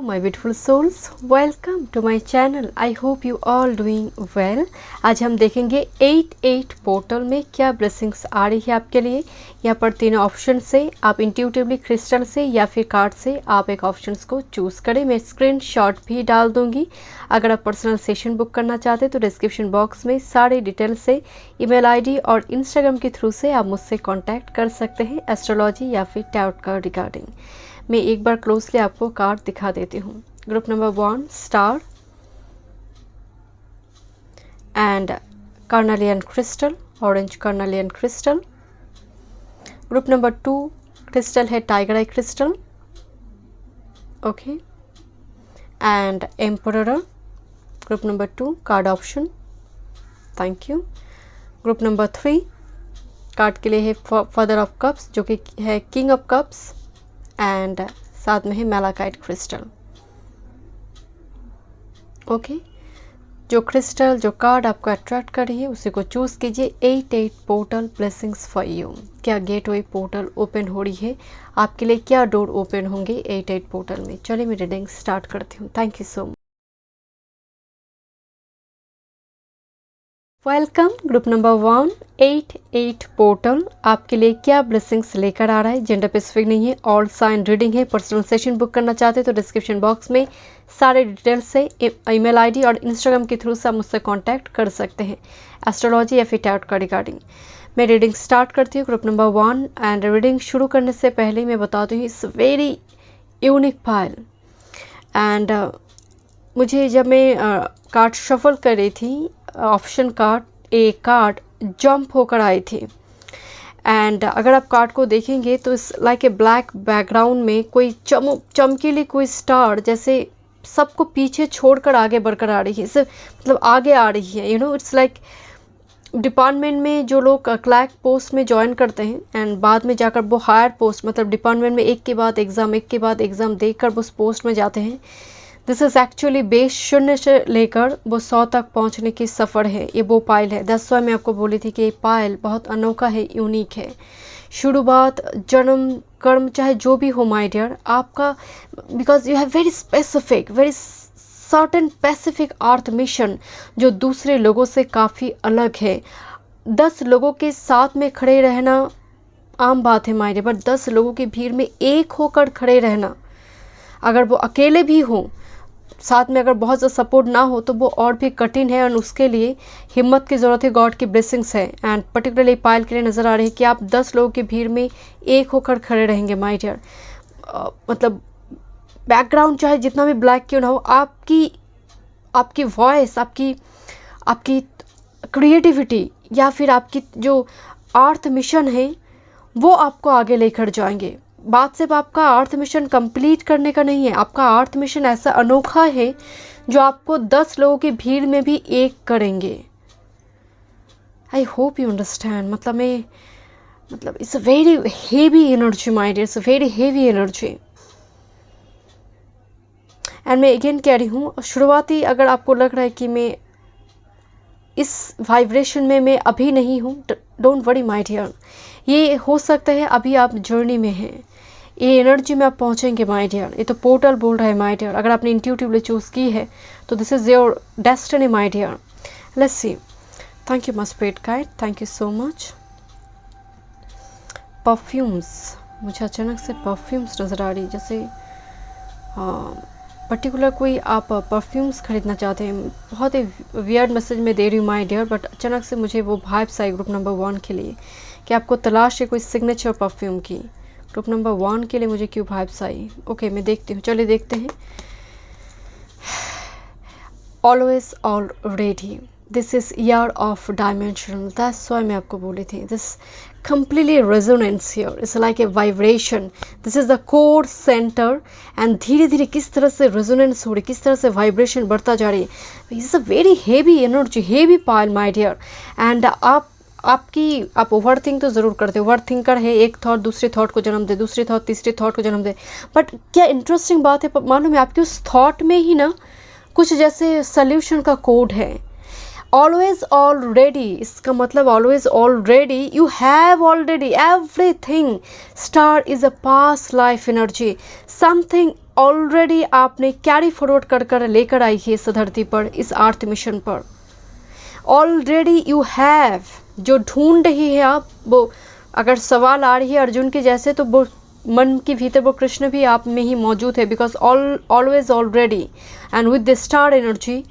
my beautiful souls, welcome to my channel. I hope you all doing well. आज हम देखेंगे 8-8 portal में क्या ब्लेसिंग्स आ रही है आपके लिए। यहाँ पर तीनों ऑप्शन से आप इंट्यूटिवली क्रिस्टल से या फिर कार्ड से आप एक ऑप्शंस को चूज़ करें। मैं स्क्रीनशॉट भी डाल दूंगी। अगर आप पर्सनल सेशन बुक करना चाहते हैं तो डिस्क्रिप्शन बॉक्स में सारे डिटेल से ईमेल आईडी और इंस्टाग्राम के थ्रू से आप मुझसे कॉन्टैक्ट कर सकते हैं एस्ट्रोलॉजी या फिर टैरोट कार्ड रिगार्डिंग। मैं एक बार क्लोजली आपको कार्ड दिखा देती हूँ। Group number 1 star and carnelian crystal, orange carnelian crystal. Group number 2 crystal है tiger eye crystal, okay, and emperor. Group number 2 card option, thank you. Group number 3 card के लिए है फादर ऑफ कप्स जो कि है किंग ऑफ कप्स एंड साथ में है मैलाकाइट क्रिस्टल, ओके। जो क्रिस्टल जो कार्ड आपको अट्रैक्ट कर रही है उसी को चूज़ कीजिए। 8-8 पोर्टल ब्लेसिंग्स फॉर यू। क्या गेटवे पोर्टल ओपन हो रही है आपके लिए? क्या डोर ओपन होंगे 8-8 पोर्टल में? चलिए मैं रीडिंग स्टार्ट करती हूँ। Thank you so much. Welcome group number 1 8-8 portal आपके लिए क्या ब्लेसिंग्स लेकर आ रहा है। जेंडर स्पेसिफिक नहीं है, ऑल साइन रीडिंग है। पर्सनल सेशन बुक करना चाहते हैं तो डिस्क्रिप्शन बॉक्स में सारे डिटेल्स से ईमेल आईडी और इंस्टाग्राम के थ्रू से आप मुझसे कांटेक्ट कर सकते हैं एस्ट्रोलॉजी या फिर टैरोट का रिगार्डिंग। मैं रीडिंग स्टार्ट करती हूँ ग्रुप नंबर 1 एंड रीडिंग शुरू करने से पहले मैं बताती हूँ it's very unique file and मुझे जब मैं कार्ड शफल कर रही थी ऑप्शन कार्ड एक कार्ड जंप होकर आई थी एंड अगर आप कार्ड को देखेंगे तो इस लाइक ए ब्लैक बैकग्राउंड में कोई चमकीली कोई स्टार जैसे सबको पीछे छोड़कर आगे बढ़कर आ रही है, सिर्फ मतलब आगे आ रही है। इट्स लाइक डिपार्टमेंट में जो लोग क्लैर्क पोस्ट में ज्वाइन करते हैं एंड बाद में जाकर वो हायर पोस्ट मतलब डिपार्टमेंट में एक के बाद एग्ज़ाम देकर वो उस पोस्ट में जाते हैं। दिस इज़ एक्चुअली बेस 0 से लेकर वो 100 तक पहुंचने की सफ़र है। ये वो पायल है। 10 मैं आपको बोली थी कि ये पायल बहुत अनोखा है, यूनिक है। शुरुआत जन्म कर्म चाहे जो भी हो माय डियर आपका, because you have very specific very certain specific earth mission जो दूसरे लोगों से काफ़ी अलग है। 10 लोगों के साथ में खड़े रहना आम बात है माय डियर, बट 10 लोगों की भीड़ में एक होकर खड़े रहना, अगर वो अकेले भी हों साथ में अगर बहुत ज़्यादा सपोर्ट ना हो तो वो और भी कठिन है और उसके लिए हिम्मत की ज़रूरत है। गॉड की ब्लेसिंग्स है एंड पर्टिकुलरली पायल के लिए नज़र आ रही है कि आप 10 लोगों की भीड़ में एक होकर खड़े रहेंगे माय डियर। मतलब बैकग्राउंड चाहे जितना भी ब्लैक क्यों ना हो, आपकी वॉइस आपकी क्रिएटिविटी या फिर आपकी जो अर्थ मिशन है वो आपको आगे लेकर जाएंगे। बात सिर्फ आपका अर्थ मिशन कंप्लीट करने का नहीं है, आपका अर्थ मिशन ऐसा अनोखा है जो आपको 10 लोगों की भीड़ में भी एक करेंगे। I hope you understand. मतलब it's a very heavy energy my dear, it's a very heavy energy. And मैं अगेन कह रही हूँ, शुरुआती अगर आपको लग रहा है कि मैं इस वाइब्रेशन में मैं अभी नहीं हूँ, डोंट वरी माय डियर। ये हो सकता है अभी आप जर्नी में हैं, ये एनर्जी में आप पहुँचेंगे माय डियर। ये तो पोर्टल बोल रहा है माय डियर। अगर आपने इंट्यूटिवली चूज़ की है तो this is your destiny my dear. Let's see. Thank you my spirit guide, thank you so much. Perfumes, मुझे अचानक से परफ्यूम्स नज़र आ रही, जैसे पर्टिकुलर कोई आप परफ्यूम्स खरीदना चाहते हैं। बहुत ही वियर्ड मैसेज में दे रही हूँ माय डियर, बट अचानक से मुझे वो वाइब्स आई ग्रुप नंबर 1 के लिए कि आपको तलाश है कोई सिग्नेचर परफ्यूम की। ग्रुप नंबर 1 के लिए मुझे क्यों वाइब्स आई? ओके मैं देखती हूँ, चलिए देखते हैं। Always already, this is year of dimensional, that's why मैं आपको बोली थी this completely resonance here, it's like a vibration, this is the core center and धीरे धीरे किस तरह से resonance हो रही, किस तरह से vibration बढ़ता जा रही है। it's a very heavy energy, heavy pile my dear। and आप ओवर थिंक तो ज़रूर करते हो। ओवर थिंकर है, एक थॉट दूसरे थॉट को जन्म दे, दूसरे थॉट तीसरे थॉट को जन्म दे। बट क्या इंटरेस्टिंग बात है, मालूम है आपके उस थॉट में ही ना कुछ जैसे सोल्यूशन का कोड है। ऑलवेज ऑलरेडी, इसका मतलब always already, you have already everything. Star is a past life energy, something already आपने कैरी फॉरवर्ड कर कर लेकर आई है इस धरती पर, इस आर्थ मिशन पर। ऑलरेडी यू हैव, जो ढूंढ रही है आप, वो अगर सवाल आ रही है अर्जुन के जैसे, तो वो मन के भीतर वो कृष्ण भी आप में ही मौजूद है, because always already and with the star energy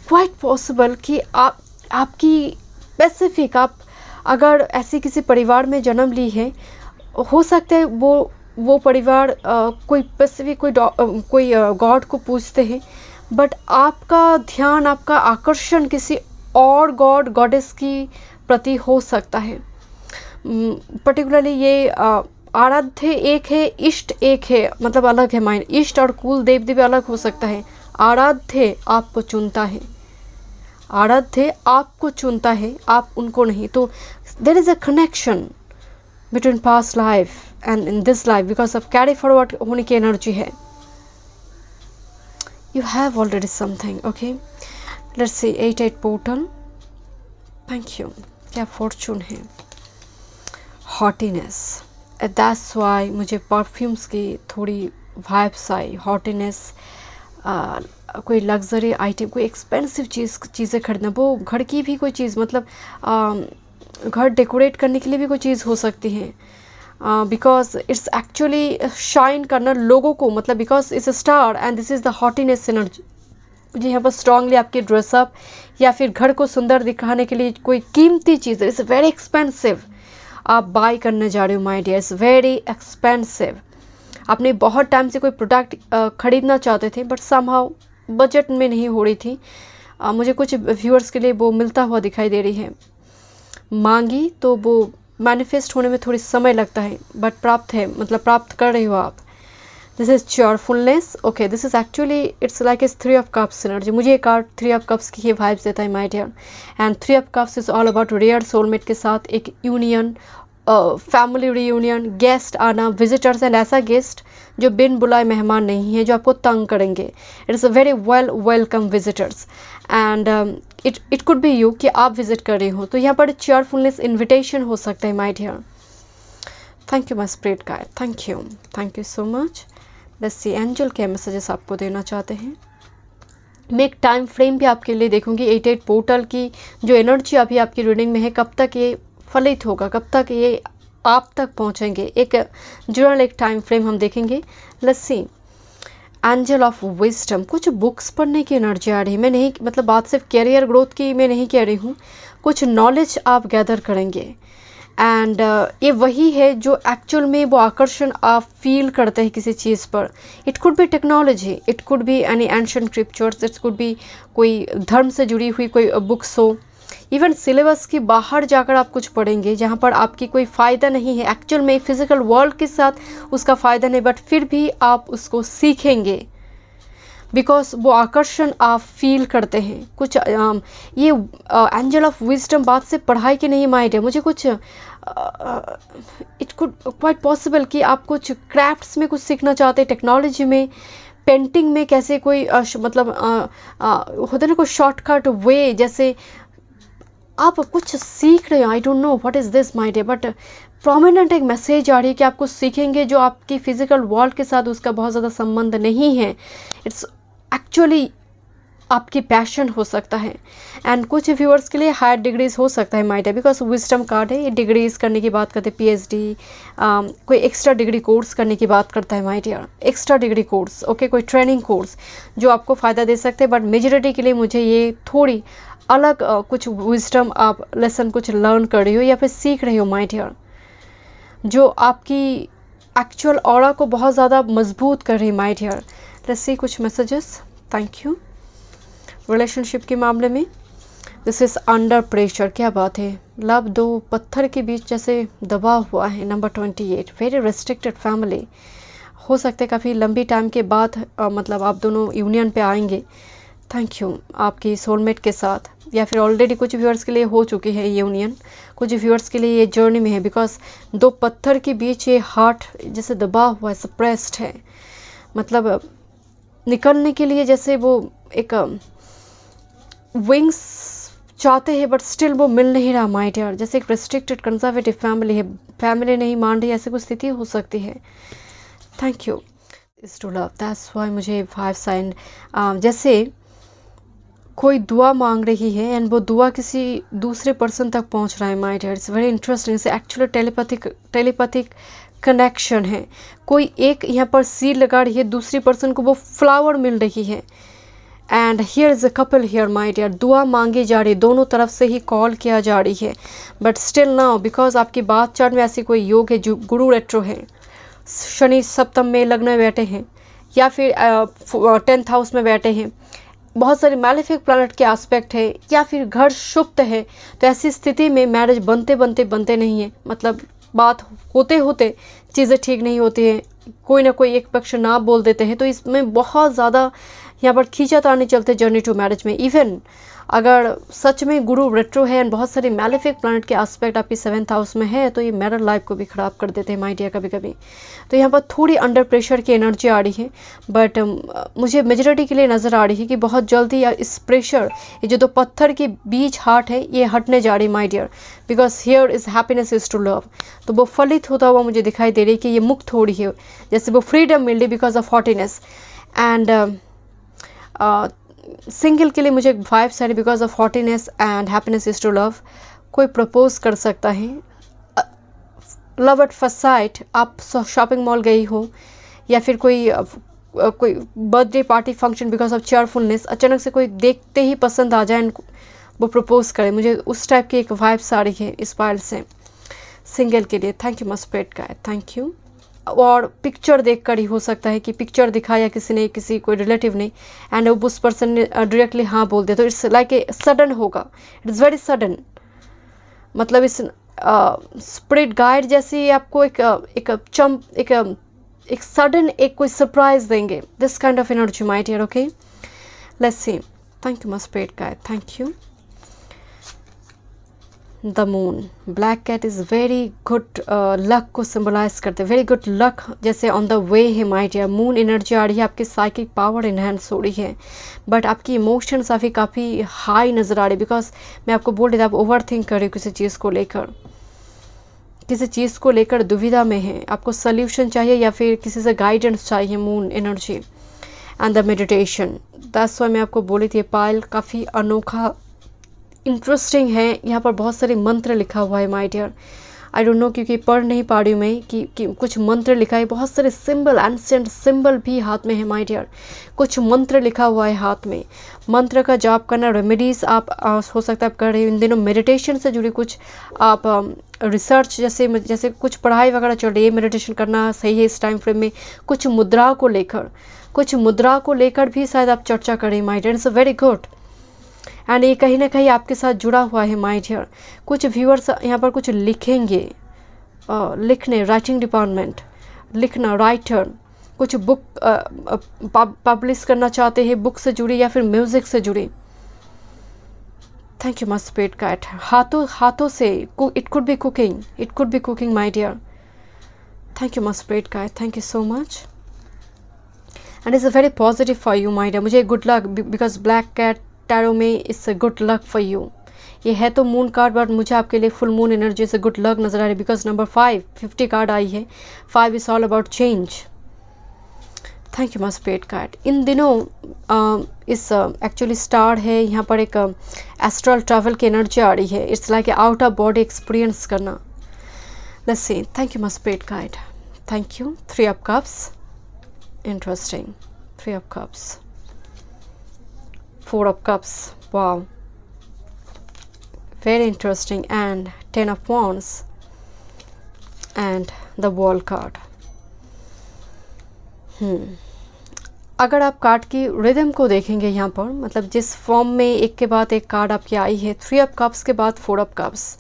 quite possible कि आपकी स्पेसिफिक, आप अगर ऐसी किसी परिवार में जन्म ली है, हो सकता है वो परिवार कोई स्पेसिफिक कोई गॉड को पूजते हैं, बट आपका ध्यान, आपका आकर्षण किसी और गॉड गॉडेस की प्रति हो सकता है। पर्टिकुलरली ये आराध्य एक है, इष्ट एक है, मतलब अलग है माइंड। इष्ट और कुल देव देवी अलग हो सकता है। आराध्य आपको चुनता है, आराध्य आपको चुनता है, आप उनको नहीं। तो there is a connection between past life and in this life because of carry forward होने की एनर्जी है। You have already something. Okay, let's see 8 portal. Thank you. क्या फॉर्चून है, हॉटीनेस, दैट्स वाई मुझे परफ्यूम्स की थोड़ी vibes आई। हॉटीनेस, कोई luxury item, कोई एक्सपेंसिव चीज़ें खरीदना, वो घर की भी कोई चीज़, मतलब घर डेकोरेट करने के लिए भी कोई चीज़ हो सकती है, बिकॉज इट्स एक्चुअली शाइन करना लोगों को, मतलब because it's a star and this is the hotness energy. मुझे यहाँ पर स्ट्रांगली आपकी ड्रेसअप या फिर घर को सुंदर दिखाने के लिए कोई कीमती चीज़, इट्स वेरी एक्सपेंसिव, आप बाय करने जा रहे हो my dear, it's very expensive. आपने बहुत टाइम से कोई प्रोडक्ट खरीदना चाहते थे, बट समहाउ बजट में नहीं हो रही थी। मुझे कुछ व्यूअर्स के लिए वो मिलता हुआ दिखाई दे रही है। मांगी तो वो मैनिफेस्ट होने में थोड़ी समय लगता है, बट प्राप्त है, मतलब प्राप्त कर रहे हो आप। This is cheerfulness. Okay, this is actually it's like is 3 of cups energy. मुझे एक कार्ड 3 ऑफ कप्स की ये वाइब्स देता है my dear, and 3 of cups is all about rare soulmate के साथ एक यूनियन, फैमिली रियूनियन, गेस्ट आना, विजिटर्स, एंड ऐसा गेस्ट जो बिन बुलाए मेहमान नहीं है, जो आपको तंग करेंगे। It is a very welcome visitors, and it could B you कि आप विजिट कर रहे हो। तो यहाँ पर चेयरफुलनेस इन्विटेशन हो सकता है my dear. Thank you my spirit guide, thank you so much. Let's see angel क्या मैसेजेस आपको देना चाहते हैं। मैं एक टाइम फ्रेम भी आपके लिए देखूंगी। 8 पोर्टल की जो एनर्जी अभी आपकी रीडिंग में है, कब तक ये फलित होगा, कब तक ये आप तक पहुंचेंगे, एक जुड़ल एक टाइम फ्रेम हम देखेंगे। Let's see angel of wisdom. कुछ बुक्स पढ़ने की एनर्जी आ रही है। मैं नहीं, मतलब बात सिर्फ कैरियर ग्रोथ की मैं नहीं कह रही हूँ, कुछ नॉलेज आप गैदर करेंगे, एंड ये वही है जो एक्चुअल में वो आकर्षण आप फील करते हैं किसी चीज़ पर। It could B technology, it could be any ancient scriptures, it could B कोई धर्म से जुड़ी हुई कोई बुक्स हो, इवन सिलेबस के बाहर जाकर आप कुछ पढ़ेंगे जहाँ पर आपकी कोई फ़ायदा नहीं है एक्चुअल में, फिज़िकल वर्ल्ड के साथ उसका फ़ायदा नहीं, बट फिर भी आप उसको सीखेंगे बिकॉज वो आकर्षण आप फील करते हैं। कुछ ये एंजल ऑफ विजडम बात से पढ़ाई की नहीं माइंड है, मुझे कुछ इट कुड क्वाइट पॉसिबल कि आप कुछ क्राफ्ट्स में कुछ सीखना चाहते हैं, टेक्नोलॉजी में, पेंटिंग में, कैसे कोई मतलब होता है ना कोई शॉर्टकट वे, जैसे आप कुछ सीख रहे हो। आई don't know what is this my day, but prominent एक मैसेज आ रही है कि आपको सीखेंगे जो आपकी फिजिकल वर्ल्ड के साथ उसका बहुत ज़्यादा संबंध नहीं है। इट्स एक्चुअली आपकी पैशन हो सकता है, एंड कुछ व्यूअर्स के लिए हायर डिग्रीज हो सकता है my day, because wisdom card है, ये डिग्रीज करने की बात करते हैं, PhD, कोई एक्स्ट्रा डिग्री कोर्स करने की बात करता है my dear, extra degree course, okay, कोई ट्रेनिंग कोर्स जो आपको फ़ायदा दे सकते हैं। बट मेजॉरिटी के लिए मुझे ये थोड़ी अलग कुछ विजडम आप लेसन कुछ लर्न कर रही हो या फिर सीख रही हो माय डियर, जो आपकी एक्चुअल ऑरा को बहुत ज़्यादा मजबूत कर रही है माय डियर। लेट्स सी कुछ मैसेजेस। Thank you. रिलेशनशिप के मामले में दिस इज़ अंडर प्रेशर। क्या बात है, लव 2 पत्थर के बीच जैसे दबा हुआ है। Number 28, very restricted family. हो सकता है काफ़ी लंबी टाइम के बाद मतलब आप दोनों यूनियन पे आएंगे। Thank you. आपकी सोलमेट के साथ, या फिर ऑलरेडी कुछ व्यूअर्स के लिए हो चुकी है ये यूनियन, कुछ व्यूअर्स के लिए ये जर्नी में है, बिकॉज 2 पत्थर के बीच ये हार्ट जैसे दबा हुआ है, सप्रेस्ड है, मतलब निकलने के लिए जैसे वो एक विंग्स चाहते हैं बट स्टिल वो मिल नहीं रहा माय डियर। जैसे एक रिस्ट्रिक्टेड कंजर्वेटिव फैमिली है, फैमिली नहीं मान रही, ऐसी कुछ स्थिति हो सकती है। Thank you. Is to love, that's why मुझे 5 साइन, जैसे कोई दुआ मांग रही है एंड वो दुआ किसी दूसरे पर्सन तक पहुंच रहा है my dear, it's very interesting. से एक्चुअली टेलीपैथिक कनेक्शन है। कोई एक यहाँ पर सीड लगा रही है, दूसरी पर्सन को वो फ्लावर मिल रही है। And here is a couple here my dear, दुआ मांगी जा रही है, दोनों तरफ से ही कॉल किया जा रही है। बट स्टिल नाउ बिकॉज आपकी बात चार्ट में ऐसी कोई योग है जो गुरु रेट्रो है, शनि सप्तम में लग्न में बैठे हैं या फिर 10th हाउस में बैठे हैं, बहुत सारे मैलेफिक प्लैनेट के एस्पेक्ट है या फिर घर शुप्त है, तो ऐसी स्थिति में मैरिज बनते नहीं है। मतलब बात होते होते चीज़ें ठीक नहीं होती हैं, कोई ना कोई एक पक्ष ना बोल देते हैं, तो इसमें बहुत ज़्यादा यहाँ पर खींचातानी चलते जर्नी टू मैरिज में। इवन अगर सच में गुरु रेट्रो है एंड बहुत सारे मैलेफिक प्लैनेट के एस्पेक्ट आपकी 7th हाउस में है, तो ये मैरिड लाइफ को भी ख़राब कर देते हैं माय डियर कभी कभी। तो यहाँ पर थोड़ी अंडर प्रेशर की एनर्जी आ रही है, बट मुझे मेजॉरिटी के लिए नज़र आ रही है कि बहुत जल्दी इस प्रेशर, ये जो 2 पत्थर के बीच हार्ट है, ये हटने जा रही है my dear, because here is happiness is to love. तो वो फलित होता हुआ मुझे दिखाई दे रही है कि ये मुक्त हो रही है, जैसे वो फ्रीडम मिल रही because of haughtiness. And single के लिए मुझे 5 side because of haughtiness and happiness is to love. कोई प्रपोज कर सकता है, लव एट फर्स्ट साइट, आप शॉपिंग मॉल गई हो या फिर कोई birthday party function, because of cheerfulness अचानक से कोई देखते ही पसंद आ जाए, वो प्रपोज करे, मुझे उस टाइप की एक वाइब्स आ रही है इस पायल से सिंगल के लिए। थैंक यू मस्पेट का, थैंक यू। और पिक्चर देखकर ही हो सकता है कि पिक्चर दिखाया किसी ने, किसी कोई रिलेटिव ने, एंड उस पर्सन ने डायरेक्टली हाँ बोल दिया, तो इट्स लाइक ए सडन होगा, इट्स वेरी सडन। मतलब इस स्पिरिट गाइड जैसी आपको एक सडन एक कोई सरप्राइज देंगे, this kind of energy my dear. Okay, let's see. Thank you my spirit guide, thank you. The moon, black cat is very good luck को सिम्बलाइज करते हैं, वेरी गुड लक जैसे ऑन द वे है my dear. Moon energy आ रही है, आपकी psychic power enhance हो रही है, बट आपकी इमोशंस अभी काफ़ी हाई नज़र आ रही है, बिकॉज मैं आपको बोल रही थी आप ओवर थिंक कर रहे हो किसी चीज़ को लेकर दुविधा में है, आपको सल्यूशन चाहिए या फिर किसी से गाइडेंस चाहिए। Moon energy and the meditation, that's why मैं आपको बोली थी पायल काफ़ी अनोखा इंटरेस्टिंग है। यहाँ पर बहुत सारे मंत्र लिखा हुआ है my dear, I don't know क्योंकि पढ़ नहीं पा रही हूँ मैं कि कुछ मंत्र लिखा है, बहुत सारे सिंबल, एंशिएंट सिंबल भी हाथ में है माय डियर, कुछ मंत्र लिखा हुआ है हाथ में। मंत्र का जाप करना, रेमेडीज़ आप हो सकता है आप कर रहे हो इन दिनों, मेडिटेशन से जुड़ी कुछ आप रिसर्च जैसे कुछ पढ़ाई वगैरह चल रही है, मेडिटेशन करना सही है इस टाइम फ्रेम में। कुछ मुद्रा को लेकर भी शायद आप चर्चा करें my dear, it's very good. And ये कहीं ना कहीं आपके साथ जुड़ा हुआ है माय डियर। कुछ व्यूअर्स यहाँ पर कुछ लिखेंगे, लिखने, राइटिंग डिपार्टमेंट, लिखना, राइटर, कुछ बुक पब्लिश करना चाहते हैं, बुक से जुड़ी या फिर म्यूज़िक से जुड़ी। Thank you my spirit cat. हाथों से, it could be cooking my dear. Thank you my spirit cat, thank you so much. And is a very positive for you my dear. मुझे good luck because black cat tarot में it's a good luck for you. ये है तो moon card, but मुझे आपके लिए full moon energy से good luck नजर आ रही है, बिकॉज नंबर 50 कार्ड आई है। 5 is all about change. Thank you my spirit card. इन दिनों इस एक्चुअली स्टार है, यहाँ पर एक एस्ट्रल ट्रैवल की एनर्जी आ रही है, it's like out of body experience करना। Let's see. Thank you my spirit card, thank you. 3 of cups, interesting. 3 of cups, 4 of cups, wow, very interesting, and 10 of wands and the wall card. अगर आप card की rhythm को देखेंगे यहाँ पर, मतलब जिस फॉर्म में एक के बाद एक कार्ड आपकी आई है, 3 of cups के बाद 4 of cups,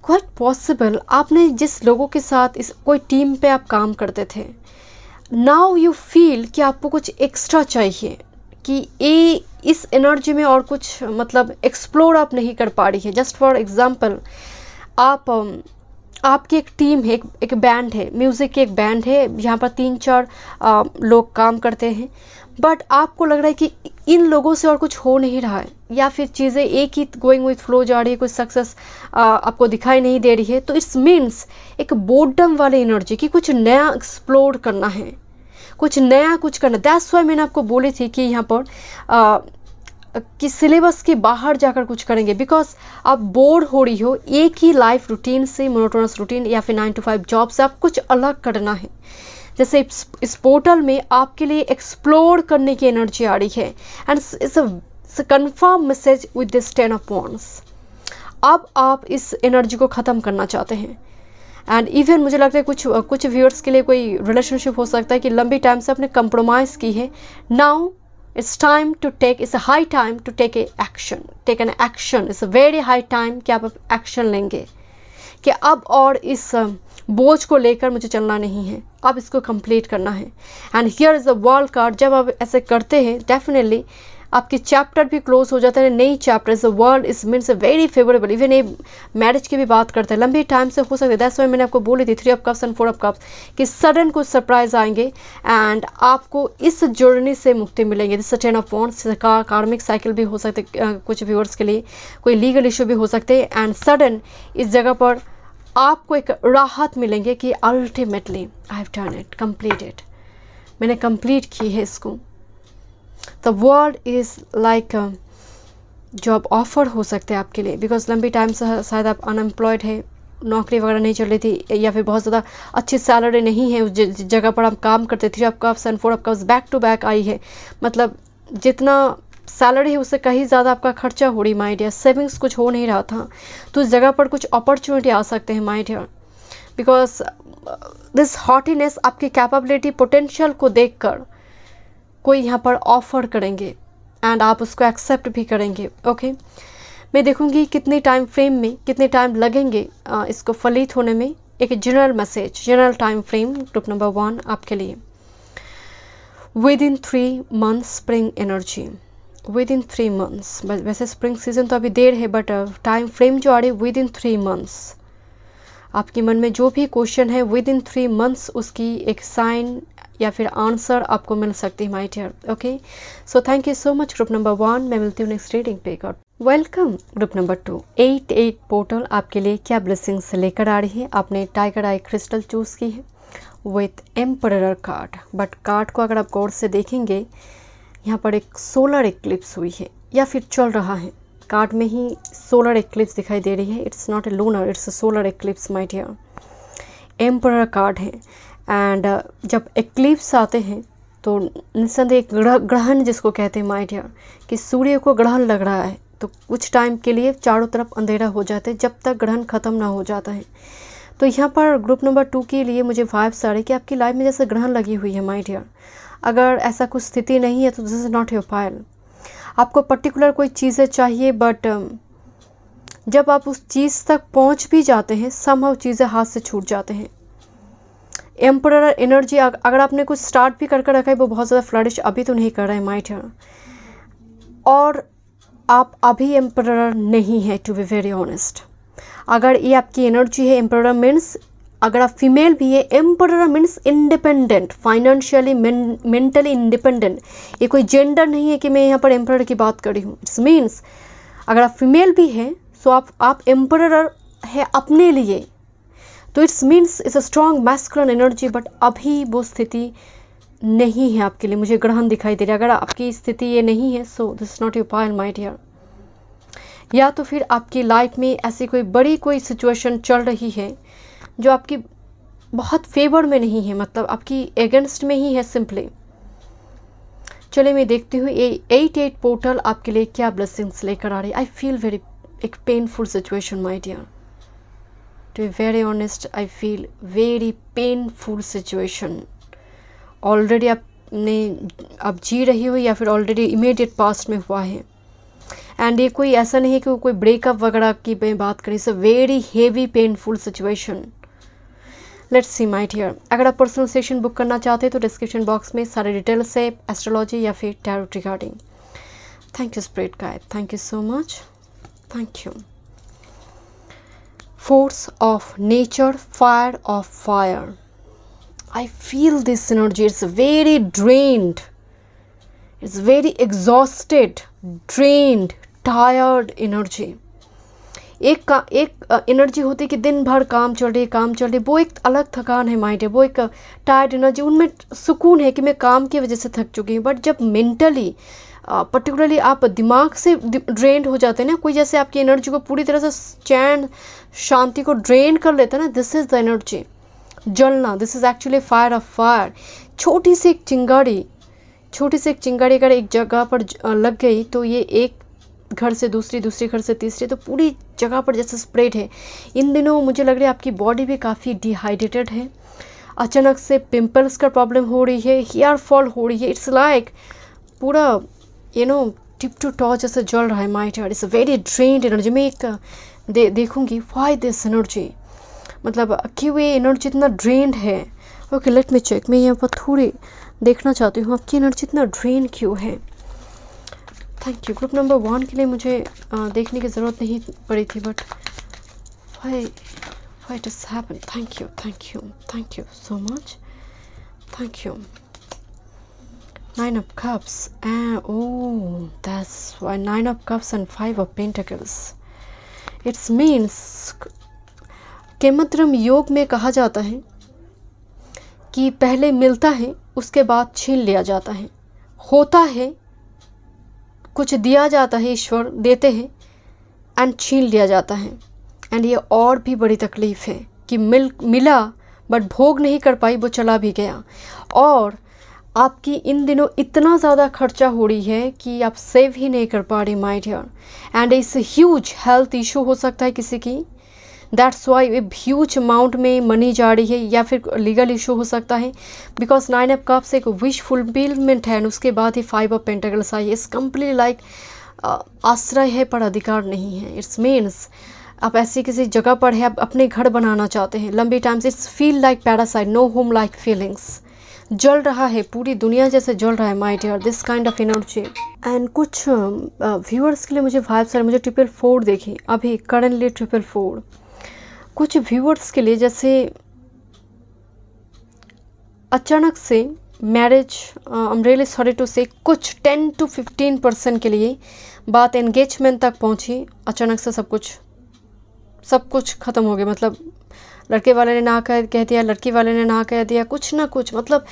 क्वाइट पॉसिबल आपने जिस लोगों के साथ कोई टीम पे आप काम करते थे, नाउ यू फील कि आपको कुछ एक्स्ट्रा चाहिए, कि ये इस एनर्जी में और कुछ मतलब एक्सप्लोर आप नहीं कर पा रही है। जस्ट फॉर एग्जांपल, आपकी एक टीम है, एक बैंड है, म्यूज़िक की एक बैंड है, यहाँ पर 3-4 लोग काम करते हैं, बट आपको लग रहा है कि इन लोगों से और कुछ हो नहीं रहा है, या फिर चीज़ें एक ही गोइंग विथ फ्लो जा रही है, कुछ सक्सेस आपको दिखाई नहीं दे रही है, तो इट्स मीन्स एक बोर्डम वाली एनर्जी कि कुछ नया एक्सप्लोर करना है, कुछ नया कुछ करना। दैट्स व्हाई मैंने आपको बोली थी कि यहाँ पर कि सिलेबस के बाहर जाकर कुछ करेंगे, बिकॉज आप बोर हो रही हो एक ही लाइफ रूटीन से, मोनोटोनस रूटीन या फिर 9 to 5 जॉब से। आप कुछ अलग करना है। जैसे इस पोर्टल में आपके लिए एक्सप्लोर करने की एनर्जी आ रही है, and it's a confirm message with this 10 of Wands। अब आप इस एनर्जी को ख़त्म करना चाहते हैं। एंड इवन मुझे लगता है कुछ व्यूअर्स के लिए कोई रिलेशनशिप हो सकता है कि लंबी टाइम से आपने कंप्रोमाइज़ की है। Now it's time to take, it's a high time to take action, take an action. It's a very high time कि आप एक्शन लेंगे कि अब और इस बोझ को लेकर मुझे चलना नहीं है, अब इसको कंप्लीट करना है। And here is the world card. जब आप ऐसे करते हैं डेफिनेटली आपके चैप्टर भी क्लोज हो जाते हैं, नई chapter. The world is means very favourable. Even ये मैरिज की भी बात करते हैं, लंबी टाइम से हो सकता है। दैट्स व्हाई मैंने आपको बोली थी 3 of Cups and 4 of Cups कि सडन कुछ सरप्राइज आएंगे एंड आपको इस जर्नी से मुक्ति मिलेंगे। दिस 10 of Wands कार्मिक साइकिल भी हो सकते कुछ व्यूअर्स के लिए, कोई लीगल इशू भी हो सकते हैं। एंड सडन इस जगह पर आपको एक राहत मिलेंगे कि ultimately I have done it, completed, मैंने कंप्लीट की है इसको। The world is like job offer हो सकते हैं आपके लिए, बिकॉज लंबी टाइम से शायद आप अनएम्प्लॉयड है, नौकरी वगैरह नहीं चल रही थी, या फिर बहुत ज़्यादा अच्छी सैलरी नहीं है उस जगह पर आप काम करते। 3 of Cups and 4 of Cups back to back आई है, मतलब जितना सैलरी है उससे कहीं ज़्यादा आपका खर्चा हो रही माय डियर। सेविंग्स कुछ हो नहीं रहा था, तो उस जगह पर कुछ अपॉर्चुनिटी आ सकते हैं माय डियर, बिकॉज दिस हॉटीनेस आपकी कैपेबिलिटी पोटेंशियल को देखकर कोई यहाँ पर ऑफ़र करेंगे एंड आप उसको एक्सेप्ट भी करेंगे। ओके मैं देखूँगी कितने टाइम फ्रेम में, कितने टाइम लगेंगे इसको फलित होने में। एक general message, general time frame group number 1 आपके लिए। With in 3 months spring energy, with in 3 months। वैसे स्प्रिंग सीजन तो अभी देर है, बट टाइम फ्रेम जो आ रही है विद इन 3 months। आपके मन में जो भी क्वेश्चन है विद इन 3 months उसकी एक साइन या फिर आंसर आपको मिल सकती है my dear. Okay so thank you so much group number 1। मैं मिलती हूँ नेक्स्ट रीडिंग पे। God welcome group number 2। 8 portal आपके लिए क्या ब्लेसिंग्स लेकर आ रही है। आपने टाइगर आई क्रिस्टल चूज़ की है with emperor card, but card को अगर आप गौर से देखेंगे यहाँ पर एक सोलर एक्लिप्स हुई है या फिर चल रहा है। कार्ड में ही सोलर एक्लिप्स दिखाई दे रही है। It's not a lunar, it's a solar eclipse my dear. Emperor card है एंड जब एक्लिप्स आते हैं तो निस्संदेह ग्रहण जिसको कहते हैं माय डियर, कि सूर्य को ग्रहण लग रहा है तो कुछ टाइम के लिए चारों तरफ अंधेरा हो जाता है जब तक ग्रहण ख़त्म ना हो जाता है। तो यहाँ पर ग्रुप नंबर 2 के लिए मुझे वाइब्स आ रही है कि आपकी लाइफ में जैसे ग्रहण लगी हुई है माय डियर। अगर ऐसा कुछ स्थिति नहीं है तो this is not your pile. आपको पर्टिकुलर कोई चीज़ें चाहिए, बट जब आप उस चीज़ तक पहुँच भी जाते हैं समहाउ चीज़ें हाथ से छूट जाते हैं। एम्परर एनर्जी, अगर आपने कुछ स्टार्ट भी करके रखा है वो बहुत ज़्यादा फ्लरिश अभी तो नहीं कर रहे हैं माय डियर, और आप अभी एम्परर नहीं है टू बी वेरी ऑनेस्ट। अगर ये आपकी एनर्जी है, एम्परर मीन्स अगर आप फीमेल भी है, emperor means independent, financially mentally independent. ये कोई जेंडर नहीं है कि मैं यहाँ पर एम्परर की बात कर रही हूँ। इट्स मीन्स अगर आप फीमेल भी हैं सो आप एम्परर है अपने लिए, तो it's means it's a strong masculine energy. But अभी वो स्थिति नहीं है आपके लिए, मुझे ग्रहण दिखाई दे रहा है। अगर आपकी स्थिति ये नहीं है so this not your pile my dear. या तो फिर आपकी लाइफ में ऐसी कोई बड़ी कोई सिचुएशन चल रही है जो आपकी बहुत फेवर में नहीं है, मतलब आपकी अगेंस्ट में ही है सिंपली। चलिए मैं देखती हूँ ये 8 पोर्टल आपके लिए क्या ब्लेसिंग्स लेकर आ रही है। आई फील वेरी एक painful situation my dear, to be very honest I feel very painful situation. Already आपने अब जी रही हो या फिर ऑलरेडी इमीडिएट पास्ट में हुआ है। एंड ये कोई ऐसा नहीं है कि कोई ब्रेकअप वगैरह की मैं बात करें। It's a very heavy painful situation. Let's see my dear, अगर आप पर्सनल सेशन बुक करना चाहते हैं तो डिस्क्रिप्शन बॉक्स में सारे डिटेल्स है एस्ट्रोलॉजी या फिर tarot regarding. Thank you spirit guide, thank you so much, thank you. Force of nature, fire of fire. I feel this energy. It's very drained. It's very exhausted, drained, tired energy. एक energy होती है कि दिन भर काम चल रही, वो एक अलग थकान है माइंड है, वो एक टायर्ड एनर्जी, उनमें सुकून है कि मैं काम की वजह से थक चुकी हूँ। बट जब मेंटली पर्टिकुलरली आप दिमाग से ड्रेन्ड हो जाते हैं ना, कोई जैसे आपकी एनर्जी को पूरी तरह से चैन शांति को ड्रेन कर लेता है ना, दिस इज़ द एनर्जी जलना, this is actually fire of fire. छोटी सी एक चिंगारी अगर एक जगह पर लग गई तो ये एक घर से दूसरी घर से तीसरी, तो पूरी जगह पर जैसे स्प्रेड है। इन दिनों मुझे लग रहा है आपकी बॉडी भी काफ़ी डिहाइड्रेटेड है, अचानक से पिंपल्स का प्रॉब्लम हो रही है, हेयर फॉल हो रही है, इट्स लाइक पूरा टिप टू टॉ जैसे जल रहा है माइंड यार। It's a very drained energy. मैं एक देखूंगी व्हाई दिस एनर्जी, मतलब क्यों ये एनर्जी इतना ड्रेन्ड है। Okay let me check. मैं यहाँ पर थोड़ी देखना चाहती हूँ आपकी एनर्जी इतना ड्रेन क्यों है। Thank you. ग्रुप नंबर 1 के लिए मुझे देखने की ज़रूरत नहीं पड़ी थी, but why it is happen. Thank you so much, thank you. 9 of Cups, oh that's why 9 of Cups and 5 of Pentacles. It means केमद्रम योग में कहा जाता है कि पहले मिलता है उसके बाद छीन लिया जाता है, होता है कुछ दिया जाता है, ईश्वर देते हैं एंड छीन लिया जाता है। एंड ये और भी बड़ी तकलीफ़ है कि मिला बट भोग नहीं कर पाई, वो चला भी गया। और आपकी इन दिनों इतना ज़्यादा खर्चा हो रही है कि आप सेव ही नहीं कर पा रही माय डियर। एंड इस ह्यूज हेल्थ इशू हो सकता है किसी की, that's why a huge amount में मनी जा रही है, या फिर लीगल इशू हो सकता है। बिकॉज 9 ऑफ कप्स एक विश फुलफिलमेंट है, उसके बाद ही 5 of pentacles I. It's completely like आश्रय है पर अधिकार नहीं है। इट्स मीन्स आप ऐसी किसी जगह पर है, आप अपने घर बनाना चाहते हैं लंबी टाइम से। It's feel like parasite, no home like feelings, जल रहा है, पूरी दुनिया जैसे जल रहा है my dear, this kind of energy. And कुछ व्यूअर्स के लिए मुझे 5 सारे, मुझे 444 देखी अभी करंटली 444। कुछ व्यूअर्स के लिए जैसे अचानक से marriage, I am really sorry to say, कुछ 10 to 15% के लिए बात एंगेजमेंट तक पहुंची, अचानक से सब कुछ ख़त्म हो गया। मतलब लड़के वाले ने ना कह दिया, लड़की वाले ने ना कह दिया, कुछ ना कुछ, मतलब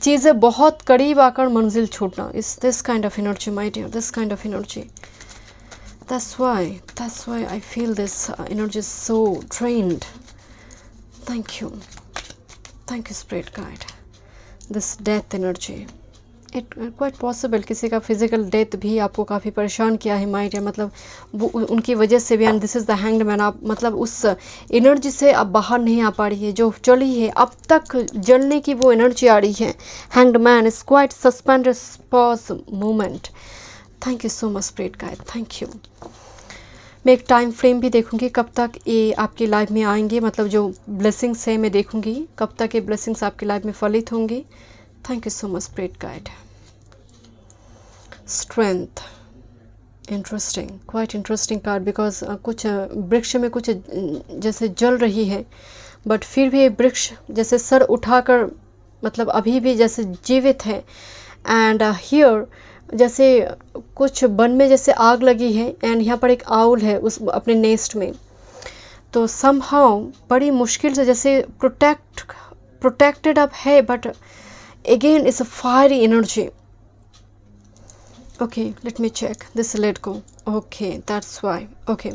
चीज़ें बहुत करीब आकर मंजिल छूटना। इस this kind of energy my dear, this kind of energy. That's why I feel this energy is so drained. Thank you spirit guide. This death energy, it quite possible किसी का फिजिकल डेथ भी आपको काफ़ी परेशान किया है mind है, मतलब वो उनकी वजह से भी। And this is the hanged man. आप मतलब उस एनर्जी से आप बाहर नहीं आ पा रही है, जो चली है अब तक जलने की वो एनर्जी आ रही है। Hanged man is quite suspended pause moment. Thank you so much spirit guide, thank you. मैं एक टाइम फ्रेम भी देखूंगी कब तक ये आपकी लाइफ में आएंगे, मतलब जो ब्लेसिंग्स है मैं देखूंगी कब तक ये ब्लेसिंग्स आपकी लाइफ में फलित होंगी। Thank you so much spirit guide. Strength, interesting, quite interesting card, because कुछ वृक्ष में कुछ जैसे जल रही है, बट फिर भी ये वृक्ष जैसे सर उठाकर मतलब अभी भी जैसे जीवित है। एंड हियर जैसे कुछ वन में जैसे आग लगी है, एंड यहाँ पर एक आउल है उस अपने नेस्ट में, तो समहाउ बड़ी मुश्किल से जैसे प्रोटेक्टेड अब है, but again it's a fiery energy. Okay let me check this, let go. Okay that's why. Okay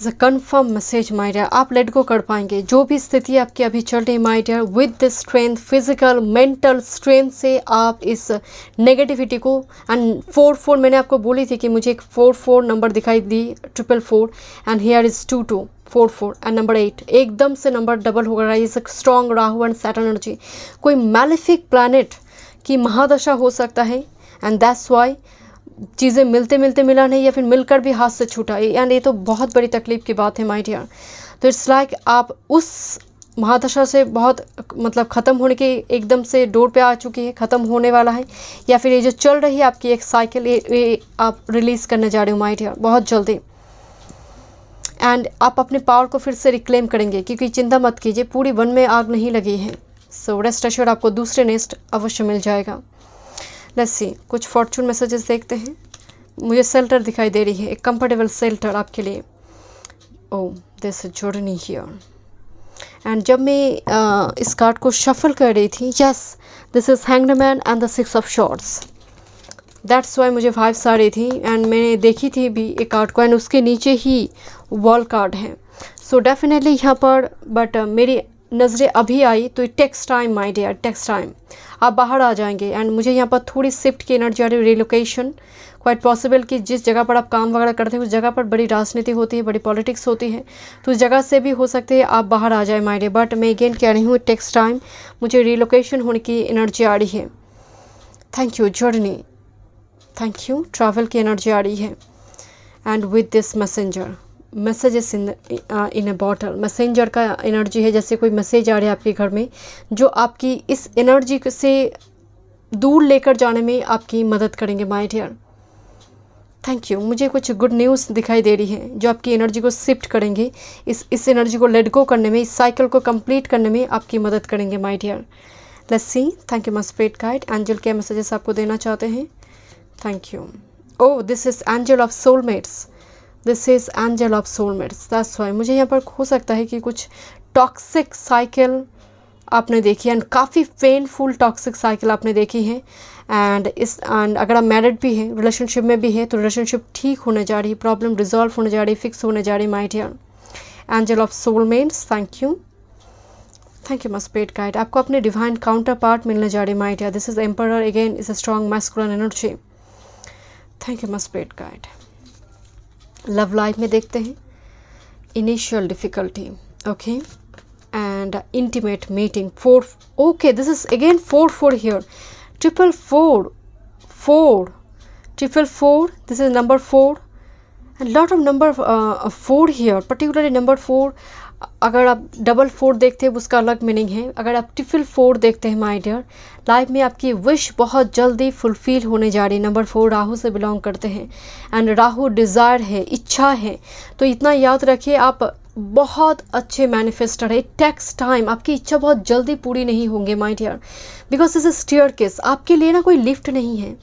the confirm message my dear, आप लेट गो कर पाएंगे। जो भी स्थिति आपकी अभी चल रही my dear, with this strength, physical mental strength से आप इस नेगेटिविटी को, एंड 4 मैंने आपको बोली थी कि मुझे एक 4 नंबर दिखाई दी, 444, and here is 2244 and number 8, एकदम से नंबर डबल हो रहा है। Is strong Rahu and Saturn energy, कोई मैलेफिक प्लैनेट की महादशा हो सकता है, एंड दैट्स वाई चीज़ें मिलते मिला नहीं, या फिर मिलकर भी हाथ से छूटा, एंड ये तो बहुत बड़ी तकलीफ की बात है माय डियर। तो इट्स लाइक आप उस महादशा से बहुत मतलब ख़त्म होने की एकदम से डोर पे आ चुकी है, ख़त्म होने वाला है, या फिर ये जो चल रही है आपकी एक साइकिल, ये आप रिलीज़ करने जा रहे हो माय डियर बहुत जल्दी। एंड आप अपने पावर को फिर से रिक्लेम करेंगे, क्योंकि चिंता मत कीजिए, पूरी वन में आग नहीं लगी है। सो रेस्ट एश्योर्ड आपको दूसरे नेस्ट अवश्य मिल जाएगा। लेट्स सी, कुछ फॉर्चून मैसेजेस देखते हैं। मुझे शेल्टर दिखाई दे रही है, एक कंफर्टेबल शेल्टर आपके लिए। ओ दिस जर्नी हियर। एंड जब मैं इस कार्ड को शफल कर रही थी, yes this is hanged man and the 6 of shorts, that's why मुझे 5 आ रही थी। एंड मैंने देखी थी भी एक कार्ड को, एंड उसके नीचे ही वॉल कार्ड है। सो डेफिनेटली यहाँ पर बट मेरी नज़रें अभी आई तो it takes time my dear, takes time, आप बाहर आ जाएंगे। एंड मुझे यहाँ पर थोड़ी शिफ्ट की एनर्जी आ रही है, रिलोकेशन, क्वाइट पॉसिबल कि जिस जगह पर आप काम वगैरह करते हैं उस जगह पर बड़ी राजनीति होती है, बड़ी पॉलिटिक्स होती है, तो उस जगह से भी हो सकती है आप बाहर आ जाए माय डियर। बट मैं अगेन कह रही हूँ इट टेक्स टाइम, मुझे रिलोकेशन होने की एनर्जी आ रही है। Thank you journey, thank you, travel की एनर्जी आ रही है। And with this messenger, messages in A bottle, messenger का एनर्जी है, जैसे कोई मैसेज आ रहा है आपके घर में जो आपकी इस एनर्जी से दूर लेकर जाने में आपकी मदद करेंगे माय डियर। थैंक यू, मुझे कुछ गुड न्यूज़ दिखाई दे रही है जो आपकी एनर्जी को शिफ्ट करेंगे, इस एनर्जी को लेट गो करने में, इस साइकिल को कंप्लीट करने में आपकी मदद करेंगे my dear. Let's see, thank you my spirit guide, angel क्या मैसेजेस आपको देना चाहते हैं। Thank you. Oh this is angel of soulmates, this is angel of soulmates, that's why मुझे यहाँ पर हो सकता है कि कुछ टॉक्सिक साइकिल आपने देखी है, एंड काफ़ी पेनफुल टॉक्सिक साइकिल आपने देखी है। एंड अगर आप मैरिड भी हैं, रिलेशनशिप में भी हैं, तो रिलेशनशिप ठीक होने जा रही है, प्रॉब्लम रिजॉल्व होने जा रही है, फिक्स होने जा रही है my dear. Angel of soulmates, thank you, thank you my spirit guide, आपको अपने डिवाइन काउंटर पार्ट मिलने जा रही है my dear. This is emperor, again is a strong masculine energy. Thank you my spirit guide. Love life में देखते हैं initial difficulty, okay, and intimate meeting, 4, okay, this is again 4 here, 4 this is number 4 and lot of number 4 here, particularly number 4, अगर आप double 4 देखते हैं उसका अलग meaning है। अगर आप ट्रिपल 4 देखते हैं माय डियर, लाइफ में आपकी विश बहुत जल्दी फुलफिल होने जा रही है। नंबर 4 राहु से बिलोंग करते हैं, एंड राहु डिज़ायर है, इच्छा है, तो इतना याद रखिए आप बहुत अच्छे मैनिफेस्टर है। इट टेक्स टाइम, आपकी इच्छा बहुत जल्दी पूरी नहीं होंगे my dear, because this is staircase, आपके लिए ना कोई लिफ्ट नहीं है,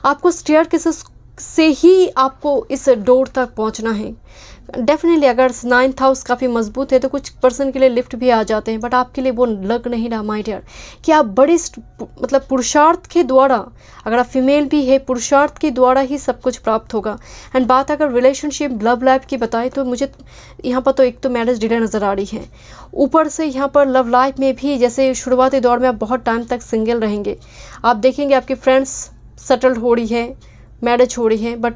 आपको स्टेयरकेस से ही आपको इस डोर तक पहुंचना है। डेफिनेटली अगर 9th हाउस काफ़ी मजबूत है तो कुछ पर्सन के लिए लिफ्ट भी आ जाते हैं, बट आपके लिए वो लग नहीं रहा माय डियर कि आप बड़े मतलब पुरुषार्थ के द्वारा, अगर आप फीमेल भी है, पुरुषार्थ के द्वारा ही सब कुछ प्राप्त होगा। एंड बात अगर रिलेशनशिप लव लाइफ की बताएं तो मुझे यहाँ पर तो एक तो मैरिज डिले नज़र आ रही है, ऊपर से यहाँ पर लव लाइफ में भी जैसे शुरुआती दौर में आप बहुत टाइम तक सिंगल रहेंगे, आप देखेंगे आपके फ्रेंड्स सेटल्ड हो रही है, मैरिज हो रही है, बट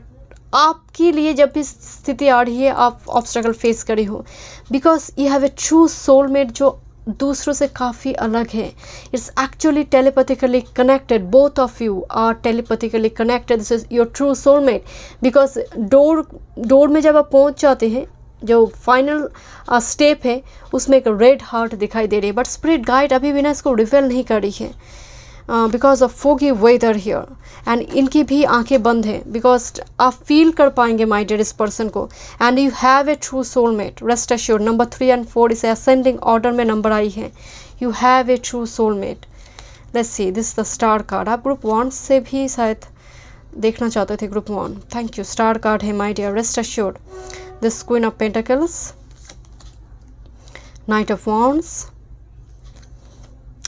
आपके लिए जब भी स्थिति आ रही है आप ऑब्स्टेकल फेस करी हो, because you have a true soulmate जो दूसरों से काफ़ी अलग है। It's actually telepathically connected, both of you are telepathically connected, this is your true soulmate. Because door में जब आप पहुंच जाते हैं, जो फाइनल स्टेप है उसमें एक रेड हार्ट दिखाई दे रही है, बट स्पिरिट गाइड अभी भी ना इसको रिवील नहीं कर रही है because of foggy weather here, and इनकी भी आंखें बंद हैं, बिकॉज आप फील कर पाएंगे माय डियर इस पर्सन को, and you have a true soulmate, rest assured. Number 3 और 4 इसे असेंडिंग ऑर्डर में नंबर आई है, you have a true soulmate. Let's see, this the star card, आप ग्रुप 1 से भी शायद देखना चाहते थे, group 1, thank you, star card है my dear, rest assured. This queen of pentacles, knight of wands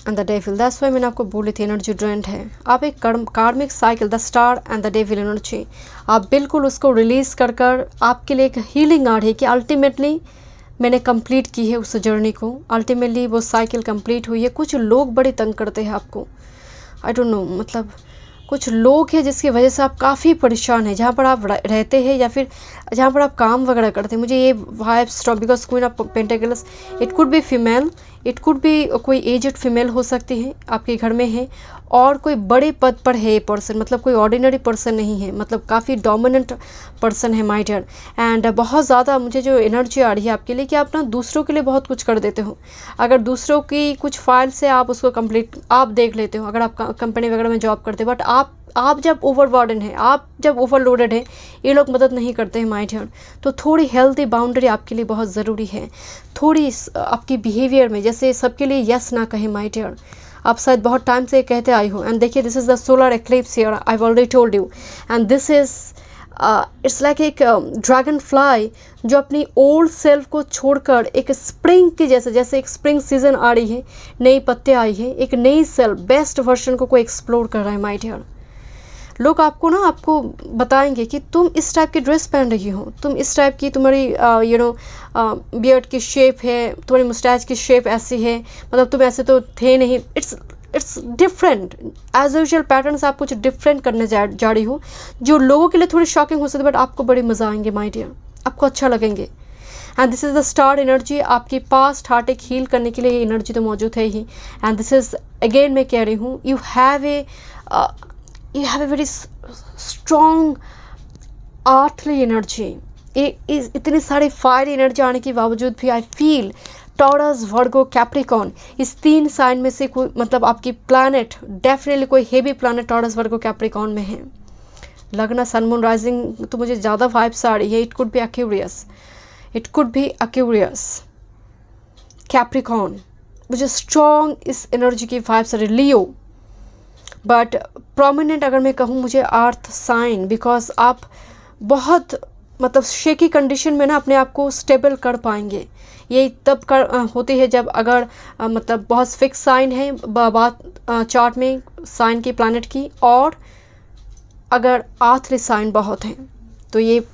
and the devil, that's why मैंने आपको बोली थी एनर्जी ड्रेंड है। आप एक कार्मिक cycle, the star and the devil energy, आप बिल्कुल उसको रिलीज़ कर आपके लिए एक हीलिंग आ रही है कि अल्टीमेटली मैंने कंप्लीट की है उस जर्नी को, अल्टीमेटली वो साइकिल कंप्लीट हुई है। कुछ लोग बड़े तंग करते हैं आपको, आई डोंट नो, मतलब कुछ लोग हैं जिसकी वजह से आप काफ़ी परेशान हैं, जहाँ पर आप रहते हैं या फिर जहाँ पर आप काम वगैरह करते हैं। मुझे ये vibe strong, because queen of pentacles, it could B female, it could B कोई एजड फीमेल हो सकती है आपके घर में है, और कोई बड़े पद पर है ये पर्सन, मतलब कोई ऑर्डिनरी पर्सन नहीं है, मतलब काफ़ी डोमिनेंट पर्सन है माय डियर। एंड बहुत ज़्यादा मुझे जो एनर्जी आ रही है आपके लिए कि आप ना दूसरों के लिए बहुत कुछ कर देते हो। अगर दूसरों की कुछ फाइल से आप उसको कंप्लीट आप देख लेते हो, अगर आप कंपनी वगैरह में जॉब करते हो, बट आप जब ओवरबर्डन है, आप जब ओवरलोडेड है, ये लोग मदद नहीं करते हैं माय डियर। तो थोड़ी हेल्दी बाउंड्री आपके लिए बहुत ज़रूरी है, थोड़ी आपकी बिहेवियर में, जैसे सबके लिए यस ना कहें माय डियर, आप शायद बहुत टाइम से कहते आए हो। एंड देखिए, this is the solar eclipse here, I already told you, and this is it's like एक ड्रैगन फ्लाई जो अपनी ओल्ड सेल्फ को छोड़कर एक स्प्रिंग की जैसे एक स्प्रिंग सीजन आ रही है, नई पत्ते आई है, एक नई सेल्फ बेस्ट वर्जन को कोई एक्सप्लोर कर रहा है माय डियर। लोग आपको बताएंगे कि तुम इस टाइप की ड्रेस पहन रही हो, तुम इस टाइप की, तुम्हारी बियर्ड की शेप है, तुम्हारी मुस्टैच की शेप ऐसी है, मतलब तुम ऐसे तो थे नहीं। It's different, as usual patterns आप कुछ डिफरेंट करने जा रही हो, जो लोगों के लिए थोड़ी शॉकिंग हो सकती है, बट आपको बड़े मज़ा आएंगे माय डियर, आपको अच्छा लगेंगे। And this is the star energy, आपकी पास्ट हार्ट एक हील करने के लिए ये एनर्जी तो मौजूद है ही। एंड दिस इज़ अगेन मैं कह रही हूँ, you have a very strong earthly energy. इतनी सारी फायर एनर्जी आने के बावजूद भी I feel Taurus, Virgo, Capricorn, इस 3 साइन में से कोई, मतलब आपकी प्लैनेट डेफिनेटली कोई heavy planet Taurus, Virgo, Capricorn में है। लगना सन मून राइजिंग तो मुझे ज़्यादा वाइब्स आ रही है। It could B Aquarius, Capricorn, मुझे स्ट्रॉन्ग इस एनर्जी की वाइब्स आ रही। लियो, बट प्रोमिनेंट अगर मैं कहूँ मुझे अर्थ साइन, बिकॉज आप बहुत मतलब शेकी कंडीशन में ना अपने आप को स्टेबल कर पाएंगे। ये तब होती है जब अगर मतलब बहुत फिक्स साइन है बात चार्ट में साइन की, प्लैनेट की, और अगर आर्थली साइन बहुत हैं तो ये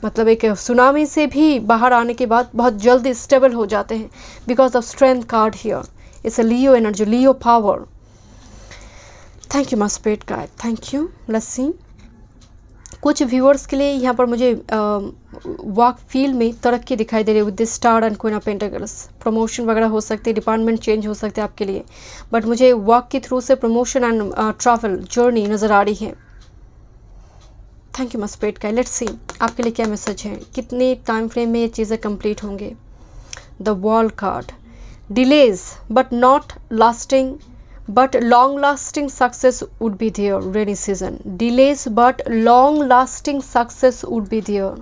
मतलब एक सुनामी से भी बाहर आने के बाद बहुत जल्दी स्टेबल हो जाते हैं, because of strength card here. It's a Leo energy, Leo power. Thank you my spirit guide, thank you. Let's see, कुछ व्यूअर्स के लिए यहाँ पर मुझे वर्क फील्ड में तरक्की दिखाई दे रही है with this star and queen of pentacles. Promotion वगैरह हो सकती है, डिपार्टमेंट चेंज हो सकते हैं आपके लिए, बट मुझे वर्क के थ्रू से प्रमोशन एंड ट्रैवल जर्नी नज़र आ रही है। Thank you my spirit guide. Let's see आपके लिए क्या मैसेज है, कितने टाइम फ्रेम में ये चीज़ें कंप्लीट होंगे। The world card, delays but not lasting but long lasting success would be there, rainy season, delays but long lasting success would be there।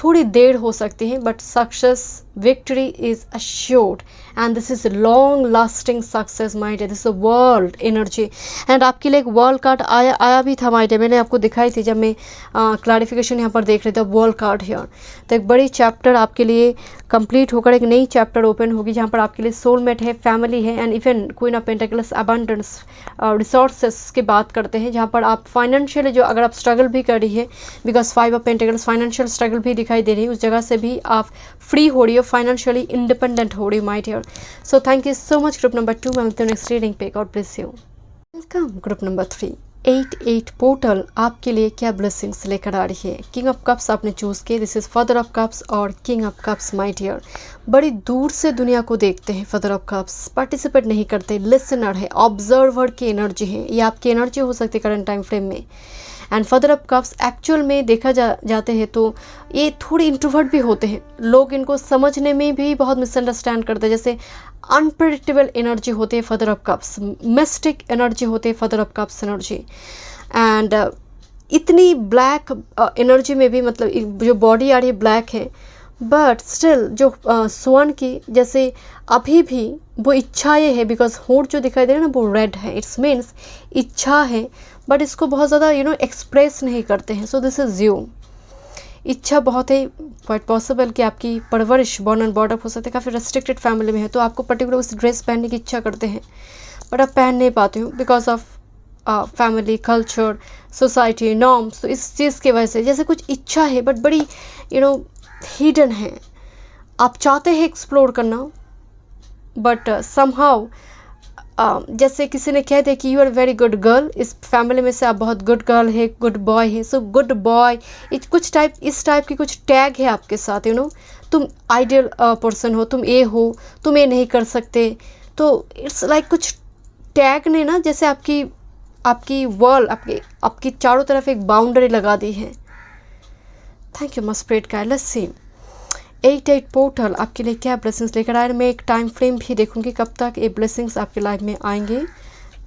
थोड़ी देर हो सकती है but success, victory is assured and this is long lasting success my dear. This is world energy and आपके लिए एक world card आया भी था माय डियर, मैंने आपको दिखाई थी जब मैं क्लैरिफिकेशन यहाँ पर देख रहे थे। वर्ल्ड कार्ड हियर, तो एक बड़ी चैप्टर आपके लिए कंप्लीट होकर एक नई चैप्टर ओपन होगी जहाँ पर आपके लिए सोलमेट है, फैमिली है, and even queen of pentacles, abundance, resources की बात करते हैं, जहाँ पर आप फाइनेंशियली जो अगर आप स्ट्रगल भी कर रही है, because 5 of pentacles financial struggle भी दिखाई दे रही है, उस जगह से भी आप फ्री हो रही हो, फाइनेंशियली इंडिपेंडेंट हो रही हो my dear. So thank you so much group number 2। मैं मिलती हूँ नेक्स्ट रीडिंग पे। God bless you. Welcome group number 3। 88 portal आपके लिए क्या ब्लेसिंग्स लेकर आ रही है। किंग ऑफ कप्स आपने चूज़ किए, this is father of cups और king of cups my dear. बड़ी दूर से दुनिया को देखते हैं फादर ऑफ कप्स, पार्टिसिपेट नहीं करते, लिसनर है, ऑब्जर्वर की एनर्जी है, ये आपकी एनर्जी हो सकती है करंट टाइम फ्रेम में। And father of cups actual में देखा जाते हैं तो ये थोड़ी इंट्रोवर्ट भी होते हैं, लोग इनको समझने में भी बहुत मिसअंडरस्टैंड करते हैं। जैसे अनप्रेडिक्टेबल एनर्जी होती है father of cups, mistake energy होती है father of cups energy. And इतनी ब्लैक एनर्जी में भी, मतलब जो बॉडी आ रही है ब्लैक है, बट स्टिल जो स्वर्ण की जैसे अभी भी वो इच्छाएं है, बिकॉज होंठ जो दिखाई दे रहा है ना वो रेड है, इट्स मीन्स इच्छा है, बट इसको बहुत ज़्यादा एक्सप्रेस नहीं करते हैं। सो दिस इज़ यू, इच्छा बहुत है, क्वाइट पॉसिबल कि आपकी परवरिश बॉर्न एंड बॉर्ड अप हो सकते हैं, काफ़ी रेस्ट्रिक्टेड फैमिली में है, तो आपको पर्टिकुलर उस ड्रेस पहनने की इच्छा करते हैं, बट आप पहन नहीं पाते हो because of family, culture, society, norms. तो इस चीज़ की वजह से जैसे कुछ इच्छा है बट बड़ी हिडन है, आप चाहते हैं एक्सप्लोर करना, बट समहाउ जैसे किसी ने कह दिया कि you are very good girl, इस फैमिली में से आप बहुत गुड गर्ल है, गुड बॉय है। सो गुड बॉय कुछ टाइप, इस टाइप की कुछ टैग है आपके साथ, तुम आइडियल पर्सन हो, तुम ये हो, तुम ये नहीं कर सकते। तो इट्स लाइक कुछ टैग ने ना जैसे आपकी वर्ल्ड, आपकी चारों तरफ एक बाउंड्री लगा दी है। Thank you must spread guide. Let's see 88 portal आपके लिए क्या ब्लेसिंग्स लेकर आए। मैं एक टाइम फ्रेम भी देखूंगी कब तक ये ब्लेसिंग्स आपके लाइफ में आएंगे।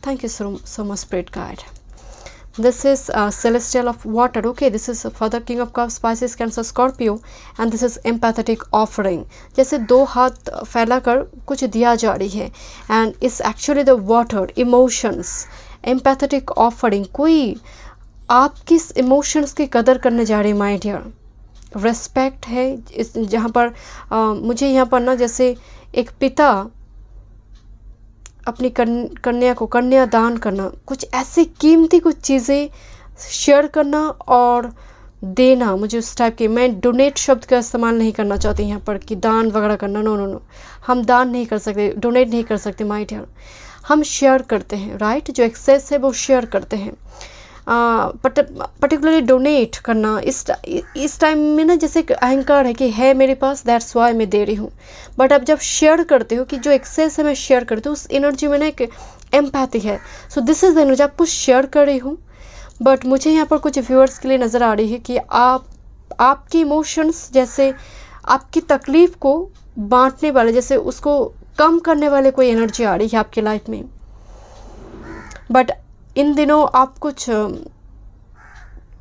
Thank you so much spirit guide. This is celestial of water, okay, this is father king of cups, Pisces, Cancer, Scorpio, and this is empathetic offering. जैसे 2 हाथ फैलाकर कुछ दिया जा रही है, and it's actually the water, emotions, empathetic offering. कोई आप किस इमोशंस की कदर करने जा रहे हैं माय डियर। रेस्पेक्ट है इस जहाँ पर मुझे यहाँ पर ना जैसे एक पिता अपनी कन्या को कन्यादान करना, कुछ ऐसी कीमती कुछ चीज़ें शेयर करना और देना, मुझे उस टाइप के, मैं डोनेट शब्द का इस्तेमाल नहीं करना चाहती यहाँ पर कि दान वगैरह करना, नो नो नो, हम दान नहीं कर सकते, डोनेट नहीं कर सकते माय डियर, हम शेयर करते हैं, राइट। जो एक्सेस है वो शेयर करते हैं। पर्टिकुलरली डोनेट करना इस टाइम में ना जैसे एक अहंकार है कि है मेरे पास, दैट्स वाई मैं दे रही हूँ। बट अब जब शेयर करते हो कि जो एक्सेस है मैं शेयर करती हूँ, उस एनर्जी में ना एक एम्पैथी है। So this is the energy, आप कुछ शेयर कर रही हूँ। बट मुझे यहाँ पर कुछ व्यूअर्स के लिए नज़र आ रही है कि आपकी इमोशंस, जैसे आपकी तकलीफ़ को बांटने वाले, जैसे उसको कम करने वाले कोई एनर्जी आ रही है आपकी लाइफ में। बट इन दिनों आप कुछ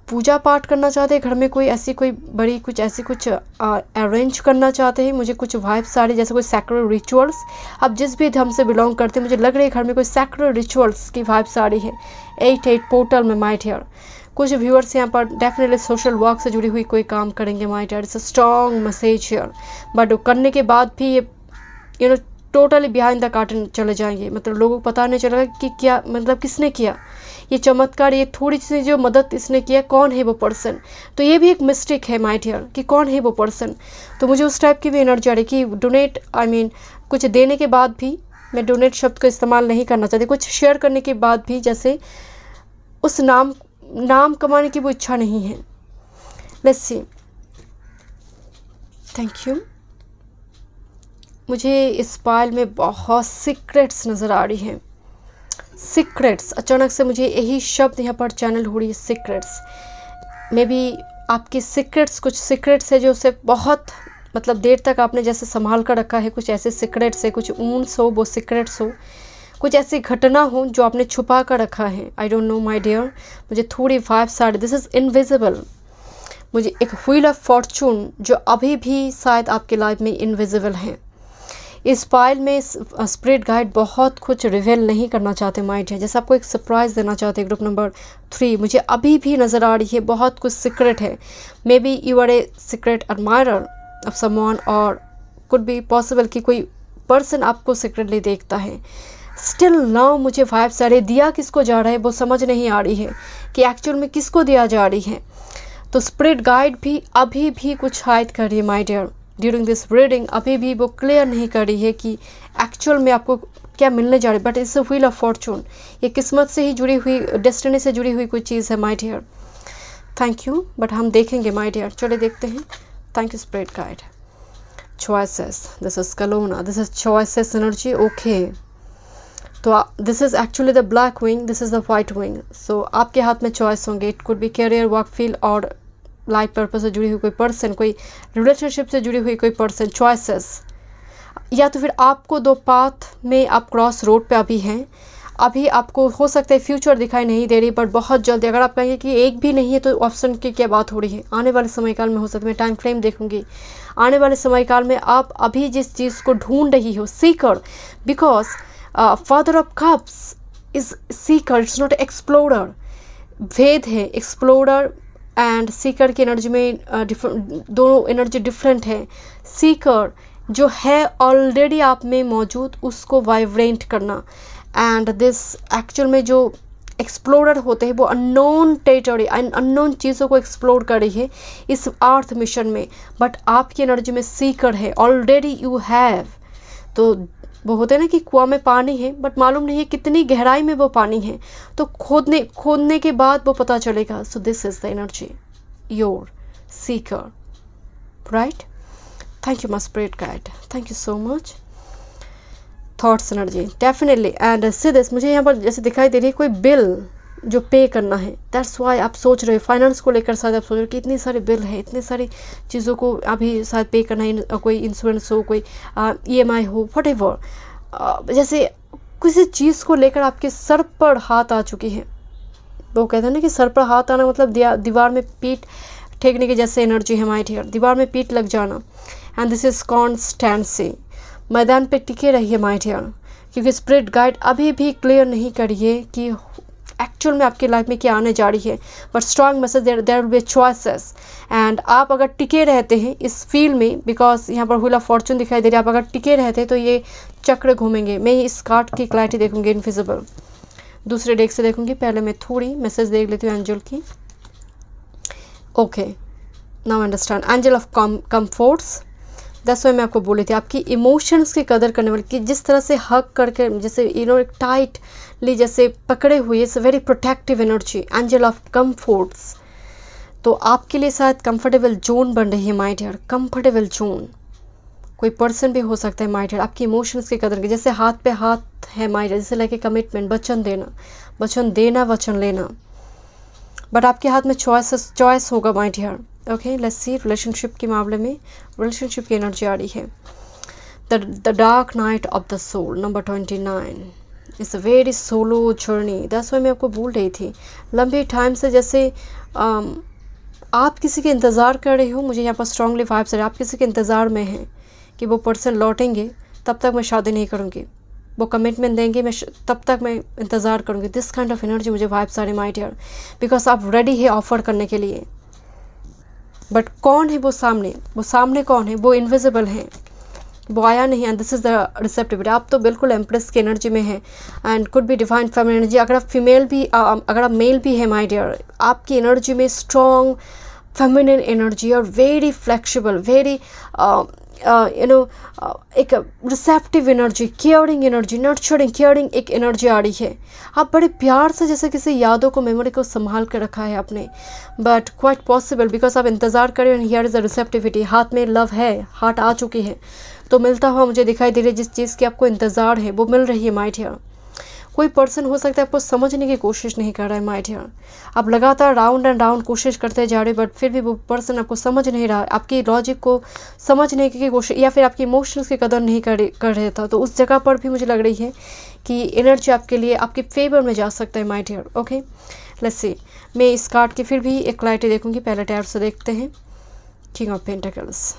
पूजा पाठ करना चाहते हैं, घर में कोई ऐसी कोई बड़ी कुछ ऐसी कुछ अरेंज करना चाहते हैं। मुझे कुछ वाइब्स आ रही जैसे कोई सैक्रेड रिचुअल्स, आप जिस भी धर्म से बिलोंग करते हैं, मुझे लग रही है घर में कोई सैक्रेड रिचुअल्स की वाइब्स आ रही है 8-8 पोर्टल में माय डियर। कुछ व्यूअर्स यहाँ पर डेफिनेटली सोशल वर्क से जुड़ी हुई कोई काम करेंगे my dear, it's a strong message here. But करने के बाद भी ये टोटली बिहाइंड द कर्टन चले जाएंगे, मतलब लोगों को पता नहीं चलेगा कि क्या, मतलब किसने किया ये चमत्कार, ये थोड़ी सी जो मदद इसने किया, कौन है वो पर्सन। तो ये भी एक मिस्टेक है माय डियर कि कौन है वो पर्सन। तो मुझे उस टाइप की भी एनर्जी आ रही कि डोनेट, आई मीन कुछ देने के बाद भी, मैं डोनेट शब्द का इस्तेमाल नहीं करना चाहती, कुछ शेयर करने के बाद भी जैसे उस नाम कमाने की वो इच्छा नहीं है। Let's see, thank you. मुझे इस पाइल में बहुत सीक्रेट्स नज़र आ रही हैं, सीक्रेट्स। अचानक से मुझे यही शब्द यहाँ पर चैनल हो रही है, सीक्रेट्स। मे बी आपके सीक्रेट्स, कुछ सीक्रेट्स है जो उसे बहुत मतलब देर तक आपने जैसे संभाल कर रखा है, कुछ ऐसे सीक्रेट्स है, कुछ ऊंस हो वो सीक्रेट्स हो, कुछ ऐसी घटना हो जो आपने छुपा कर रखा है। I don't know my dear, मुझे थोड़ी वाइब्स आ रही, दिस इज़ इनविजिबल। मुझे एक व्हील ऑफ फॉर्चून जो अभी भी शायद आपके लाइफ में इनविजिबल है। इस फाइल में स्पिरिट गाइड बहुत कुछ रिवील नहीं करना चाहते माय डियर, जैसे आपको एक सरप्राइज़ देना चाहते हैं। ग्रुप नंबर 3 मुझे अभी भी नज़र आ रही है बहुत कुछ सीक्रेट है। Maybe you are a secret admirer of someone, और कुड बी पॉसिबल कि कोई पर्सन आपको सीक्रेटली देखता है। स्टिल नाउ मुझे वाइब्स आ रही है, दिया किसको जा रहा है वो समझ नहीं आ रही है कि एक्चुअल में किसको दिया जा रही है। तो स्पिरिट गाइड भी अभी भी कुछ हाइड कर रही है my dear during this reading, अभी भी वो क्लियर नहीं कर रही है कि एक्चुअल में आपको क्या मिलने जा रही है। But it's a wheel of Fortune, ये किस्मत से ही जुड़ी हुई, डेस्टिनी से जुड़ी हुई कोई चीज़ है my dear. Thank you, but हम देखेंगे माय डियर, चले देखते हैं। Thank you spirit guide. Choices, this is कलोना, this is choices energy, okay. तो this is actually the black wing, this is the white wing. So आपके हाथ में चॉइस होंगे, it could be career, work field और life purpose से जुड़ी हुई कोई पर्सन, कोई रिलेशनशिप से जुड़ी हुई कोई पर्सन, चॉइसेस। या तो फिर आपको दो पाथ में आप क्रॉस रोड पे अभी हैं, अभी आपको हो सकता है फ्यूचर दिखाई नहीं दे रही, बट बहुत जल्दी अगर आप कहेंगे कि एक भी नहीं है तो ऑप्शन की क्या बात हो रही है, आने वाले समय काल में हो सकता है। मैं टाइम फ्रेम देखूंगी, आने वाले समय काल में आप अभी जिस चीज़ को ढूंढ रही हो, Sikar, because father of cups is Sikar, it's not explorer. भेद है, एक्सप्लोरर एंड सीकर की एनर्जी में दोनों एनर्जी डिफरेंट है। सीकर जो है ऑलरेडी आप में मौजूद, उसको वाइब्रेंट करना, एंड दिस एक्चुअल में जो एक्सप्लोरर होते हैं वो अननोन टेरिटरी, अननोन चीज़ों को एक्सप्लोर कर रही है इस अर्थ मिशन में। बट आपकी एनर्जी में सीकर है, ऑलरेडी यू हैव। तो वो होते हैं ना कि कुआं में पानी है बट मालूम नहीं है कितनी गहराई में वो पानी है, तो खोदने के बाद वो पता चलेगा। So this is the energy, your Sikar, right. Thank you my spirit guide, thank you so much. Thoughts energy definitely, and see this, मुझे यहाँ पर जैसे दिखाई दे रही है कोई बिल जो पे करना है, दैट्स वाई आप सोच रहे हो फाइनेंस को लेकर, शायद आप सोच रहे हो कि इतनी सारी बिल है, इतनी सारी चीज़ों को अभी शायद पे करना है, कोई इंश्योरेंस हो, कोई EMI हो, व्हाटएवर। जैसे किसी चीज़ को लेकर आपके सर पर हाथ आ चुकी है। वो कहते हैं ना कि सर पर हाथ आना मतलब दीवार में पीठ ठेकने की जैसे एनर्जी है माय डियर, दीवार में पीठ लग जाना। एंड दिस इज़ कॉन्स्टेंसी, मैदान पे टिके रहिए माय डियर, क्योंकि स्पिरिट गाइड अभी भी क्लियर नहीं करिए कि एक्चुअल में आपकी लाइफ में क्या आने जा रही है, but strong message there will be choices. And आप अगर टिके रहते हैं इस फील्ड में, बिकॉज यहाँ पर व्हील ऑफ फॉर्चून दिखाई दे रही है, आप अगर टिके रहते हैं तो ये चक्र घूमेंगे। मैं इस कार्ड की क्लैरिटी देखूंगी इनविजिबल, दूसरे डेक से देखूंगी। पहले मैं थोड़ी मैसेज देख लेती हूँ एंजल की। Okay, now understand. Angel of comforts, that's why मैं आपको बोली थी आपकी इमोशंस की कदर करने वाली, कि जिस तरह से हक करके जैसे एक टाइटली जैसे पकड़े हुए, it's very protective energy. Angel of comforts, तो आपके लिए शायद कंफर्टेबल जोन बन रही है माय डियर, कंफर्टेबल जोन। कोई पर्सन भी हो सकता है माय डियर, आपकी इमोशंस की कदर की, जैसे हाथ पे हाथ है माय डियर, जैसे लाइक कमिटमेंट, वचन देना वचन लेना, बट आपके हाथ में चॉइस होगा my dear. Okay, let's see relationship के मामले में, रिलेशनशिप की एनर्जी आ रही है। The dark night of the soul, number 29, it's a very solo journey. That's why मैं आपको बोल रही थी लंबे टाइम से, जैसे आप किसी के इंतज़ार कर रहे हो। मुझे यहाँ पर स्ट्रांगली वाइब्स है, आप किसी के इंतज़ार में हैं कि वो पर्सन लौटेंगे, तब तक मैं शादी नहीं करूँगी, वो कमिटमेंट देंगे, मैं तब तक मैं इंतज़ार करूँगी। दिस काइंड ऑफ एनर्जी मुझे वाइब्स आ रही माय डियर, बिकॉज आप रेडी है ऑफर करने के लिए। बट कौन है वो सामने कौन है? वो इनविजिबल है, वो आया नहीं। And this is the receptivity. आप तो बिल्कुल एम्प्रेस की एनर्जी में है and could be divine feminine energy. अगर आप फीमेल भी अगर आप मेल भी है माय डियर, आपकी एनर्जी में स्ट्रॉन्ग फेमिनिन एनर्जी और वेरी फ्लेक्सिबल, वेरी एक receptive energy, caring energy, nurturing caring एक एनर्जी आ रही है। आप बड़े प्यार से जैसे किसी यादों को, मेमोरी को संभाल कर रखा है आपने, बट क्वाइट पॉसिबल बिकॉज आप इंतज़ार करें। And here is a receptivity, हाथ में लव है, हार्ट आ चुकी है, तो मिलता हुआ मुझे दिखाई दे रही है। जिस चीज़ की आपको इंतज़ार है वो मिल रही है माय डियर। कोई पर्सन हो सकता है आपको समझने की कोशिश नहीं कर रहा है माय डियर, आप लगातार राउंड एंड राउंड कोशिश करते जा रहे हो, बट फिर भी वो पर्सन आपको समझ नहीं रहा, आपकी लॉजिक को समझने की कोशिश, या फिर आपकी इमोशंस की कदर नहीं कर रहा था। तो उस जगह पर भी मुझे लग रही है कि एनर्जी आपके लिए आपके फेवर में जा सकता है my dear. Okay, let's see, मैं इस कार्ड की फिर भी एक क्लैरिटी देखूंगी। पहले टैब से देखते हैं किंग ऑफ पेंटिकल्स।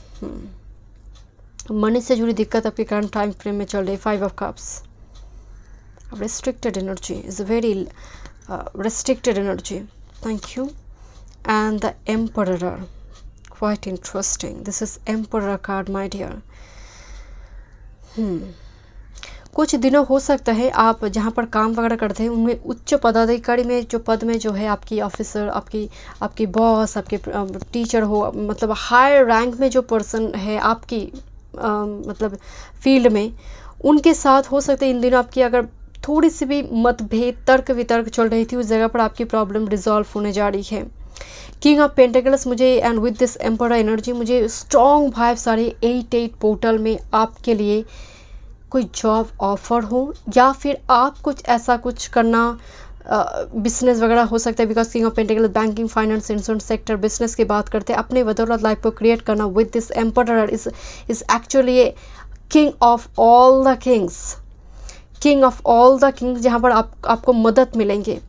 मनी से जुड़ी दिक्कत आपके करंट टाइम फ्रेम में चल रही है। 5 of cups, restricted energy is a very restricted energy. Thank you. And the Emperor, quite interesting. This is Emperor card my dear. कुछ दिनों हो सकता है आप जहाँ पर काम वगैरह करते हैं उनमें उच्च पदाधिकारी में, जो पद में जो है आपकी ऑफिसर, आपकी बॉस, आपके टीचर हो, मतलब हायर रैंक में जो पर्सन है आपकी मतलब फील्ड में, उनके साथ हो सकता है इन दिनों आपकी अगर थोड़ी सी भी मतभेद, तर्क वितर्क चल रही थी, उस जगह पर आपकी प्रॉब्लम रिजॉल्व होने जा रही है। किंग ऑफ पेंटिकल्स मुझे, and with this emperor energy मुझे स्ट्रॉन्ग वाइब्स आ रही। 8 पोर्टल में आपके लिए कोई जॉब ऑफर हो, या फिर आप कुछ ऐसा कुछ करना, बिजनेस वगैरह हो सकता है, because king of pentacle banking, finance, insurance sector, business की बात करते हैं। अपने बदौलत लाइफ को क्रिएट करना with this emperor is actually king of all the Kings, king of all the Kings, जहाँ पर आपको मदद मिलेंगे।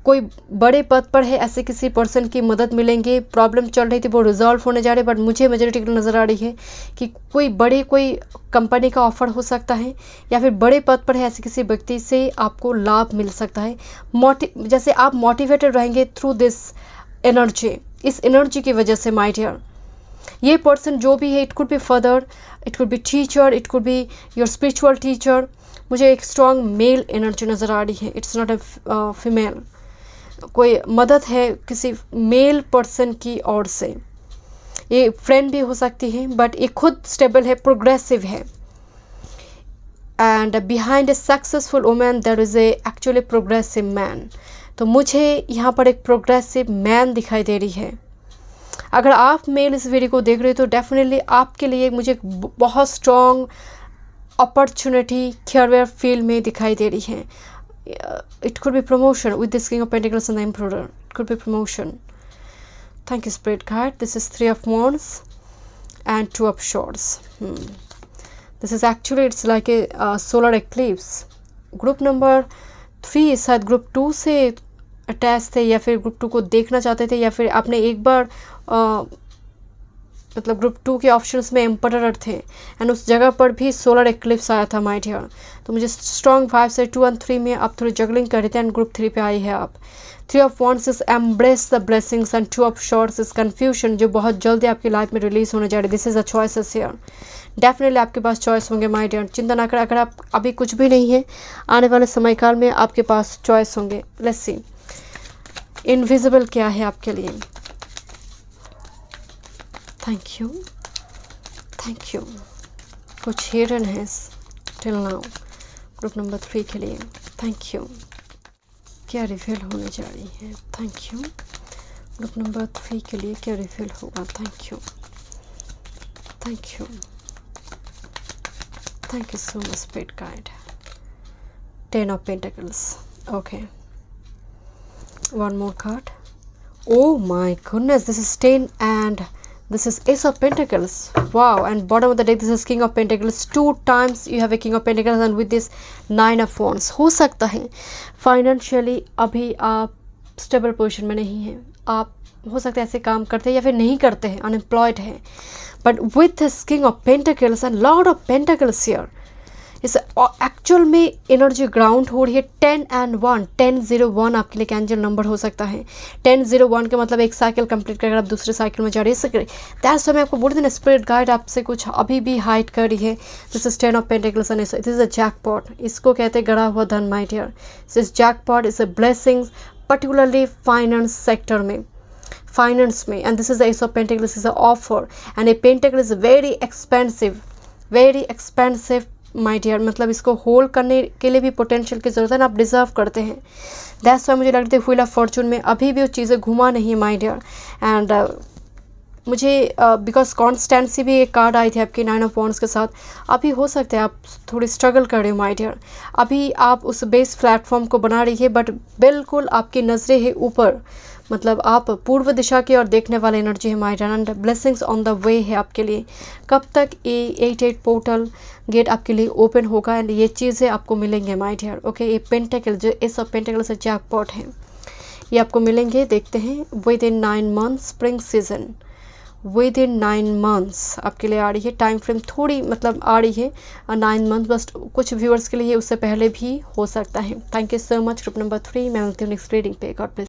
कोई बड़े पद पर है, ऐसे किसी पर्सन की मदद मिलेंगे। प्रॉब्लम चल रही थी वो रिजॉल्व होने जा रही है, बट मुझे मेजोरिटी नज़र आ रही है कि कोई कंपनी का ऑफर हो सकता है, या फिर बड़े पद पर है ऐसे किसी व्यक्ति से आपको लाभ मिल सकता है। जैसे आप मोटिवेटेड रहेंगे थ्रू दिस एनर्जी, इस एनर्जी की वजह से माय डियर। ये पर्सन जो भी है, it could B father, it could B teacher, it could be your spiritual teacher. मुझे एक स्ट्रॉन्ग मेल एनर्जी नज़र आ रही है, इट्स नॉट ए फीमेल। कोई मदद है किसी मेल पर्सन की ओर से, ये फ्रेंड भी हो सकती है, बट ये खुद स्टेबल है, प्रोग्रेसिव है। And behind a successful woman there is a actually progressive man. तो मुझे यहाँ पर एक प्रोग्रेसिव मैन दिखाई दे रही है। अगर आप मेल इस वीडियो को देख रहे हो तो डेफिनेटली आपके लिए मुझे बहुत स्ट्रॉन्ग अपॉर्चुनिटी कैरियर फील्ड में दिखाई दे रही है। It could be promotion with this King of Pentacles and the Emperor. It could be promotion. Thank you, Spirit Guide. This is 3 of Wands and 2 of Swords. This is actually, it's like a solar eclipse. Group number 3 शायद group 2 से attach थे, या फिर group 2 को देखना चाहते थे, या फिर आपने एक बार मतलब ग्रुप 2 के ऑप्शंस में एम्परर थे एंड उस जगह पर भी सोलर एक्लिप्स आया था माय डियर। तो मुझे स्ट्रॉन्ग 5 से 2 और 3 में आप थोड़ी जगलिंग कर रहे थे एंड ग्रुप 3 पे आई है आप। 3 of wands is embrace the blessings and 2 of shorts is confusion, जो बहुत जल्दी आपकी लाइफ में रिलीज होने जा रही है। This is a choices here, definitely आपके पास चॉइस होंगे माय डियर, चिंता ना करें। अगर आप अभी कुछ भी नहीं है, आने वाले समय काल में आपके पास चॉइस होंगे। लेट्स सी इनविजिबल क्या है आपके लिए। Thank you, thank you. कुछ हिडन है टिल नाउ ग्रुप नंबर 3 के लिए। Thank you. क्या रिवील होने जा रही है? Thank you. ग्रुप नंबर 3 के लिए क्या रिवील होगा? Thank you, thank you, thank you so much spirit guide. 10 of pentacles, okay, one more card. Oh my goodness, this is 10 and this is Ace of Pentacles. Wow, and bottom of the deck this is King of Pentacles. 2 times you have a King of Pentacles and with this 9 of Wands. हो सकता है financially अभी आप stable position में नहीं हैं, आप हो सकता है ऐसे काम करते हैं या फिर नहीं करते हैं, अनएम्प्लॉयड हैं, but with this king of pentacles and Lord of pentacles here इस एक्चुअल में एनर्जी ग्राउंड हो रही है। 10 and 1, 1001 आपके लिए कैंजल नंबर हो सकता है। 1001 का मतलब एक साइकिल कंप्लीट करके आप दूसरे साइकिल में जा रही है। दैट्स वाई मैं आपको बोल रही थी ना, स्पिरिट गाइड आपसे कुछ अभी भी हाइड कर रही है। This is 10 of pentacles and this is a jackpot, इसको कहते हैं गड़ा हुआ धन my dear. This jackpot is a blessings particularly finance sector में, फाइनेंस में, and this is the ace of pentacles is a offer and a pentacle is very expensive, very expensive my dear. मतलब इसको hold करने के लिए भी potential की ज़रूरत है ना, आप डिज़र्व करते हैं। दैट्स वाई मुझे लगता है व्हील ऑफ फॉर्चून में अभी भी वो चीज़ें घुमा नहीं माय डियर। एंड मुझे बिकॉज कॉन्स्टेंसी भी एक कार्ड आई थी आपके 9 ऑफ वॉन्ड्स के साथ। अभी हो सकता है आप थोड़ी स्ट्रगल कर रहे हो माय डियर, अभी आप उस बेस प्लेटफॉर्म को बना रही है, बट बिल्कुल आपकी नज़रें हैं ऊपर, मतलब आप पूर्व दिशा की ओर देखने वाले एनर्जी है my dear and blessings on the way है आपके लिए। कब तक ये 88 पोर्टल गेट आपके लिए ओपन होगा एंड ये चीज़ें आपको मिलेंगे माय डियर। ओके, ये पेंटिकल जो इस ऑफ पेंटिकल से जैकपॉट है ये आपको मिलेंगे। देखते हैं with in 9 months spring season, with in 9 months आपके लिए आ रही है। टाइम फ्रेम थोड़ी मतलब आ रही है 9 मंथ, बस कुछ व्यूअर्स के लिए उससे पहले भी हो सकता है। Thank you so much group number 3। मैं मिलती हूँ नेक्स्ट रीडिंग पे। God bless.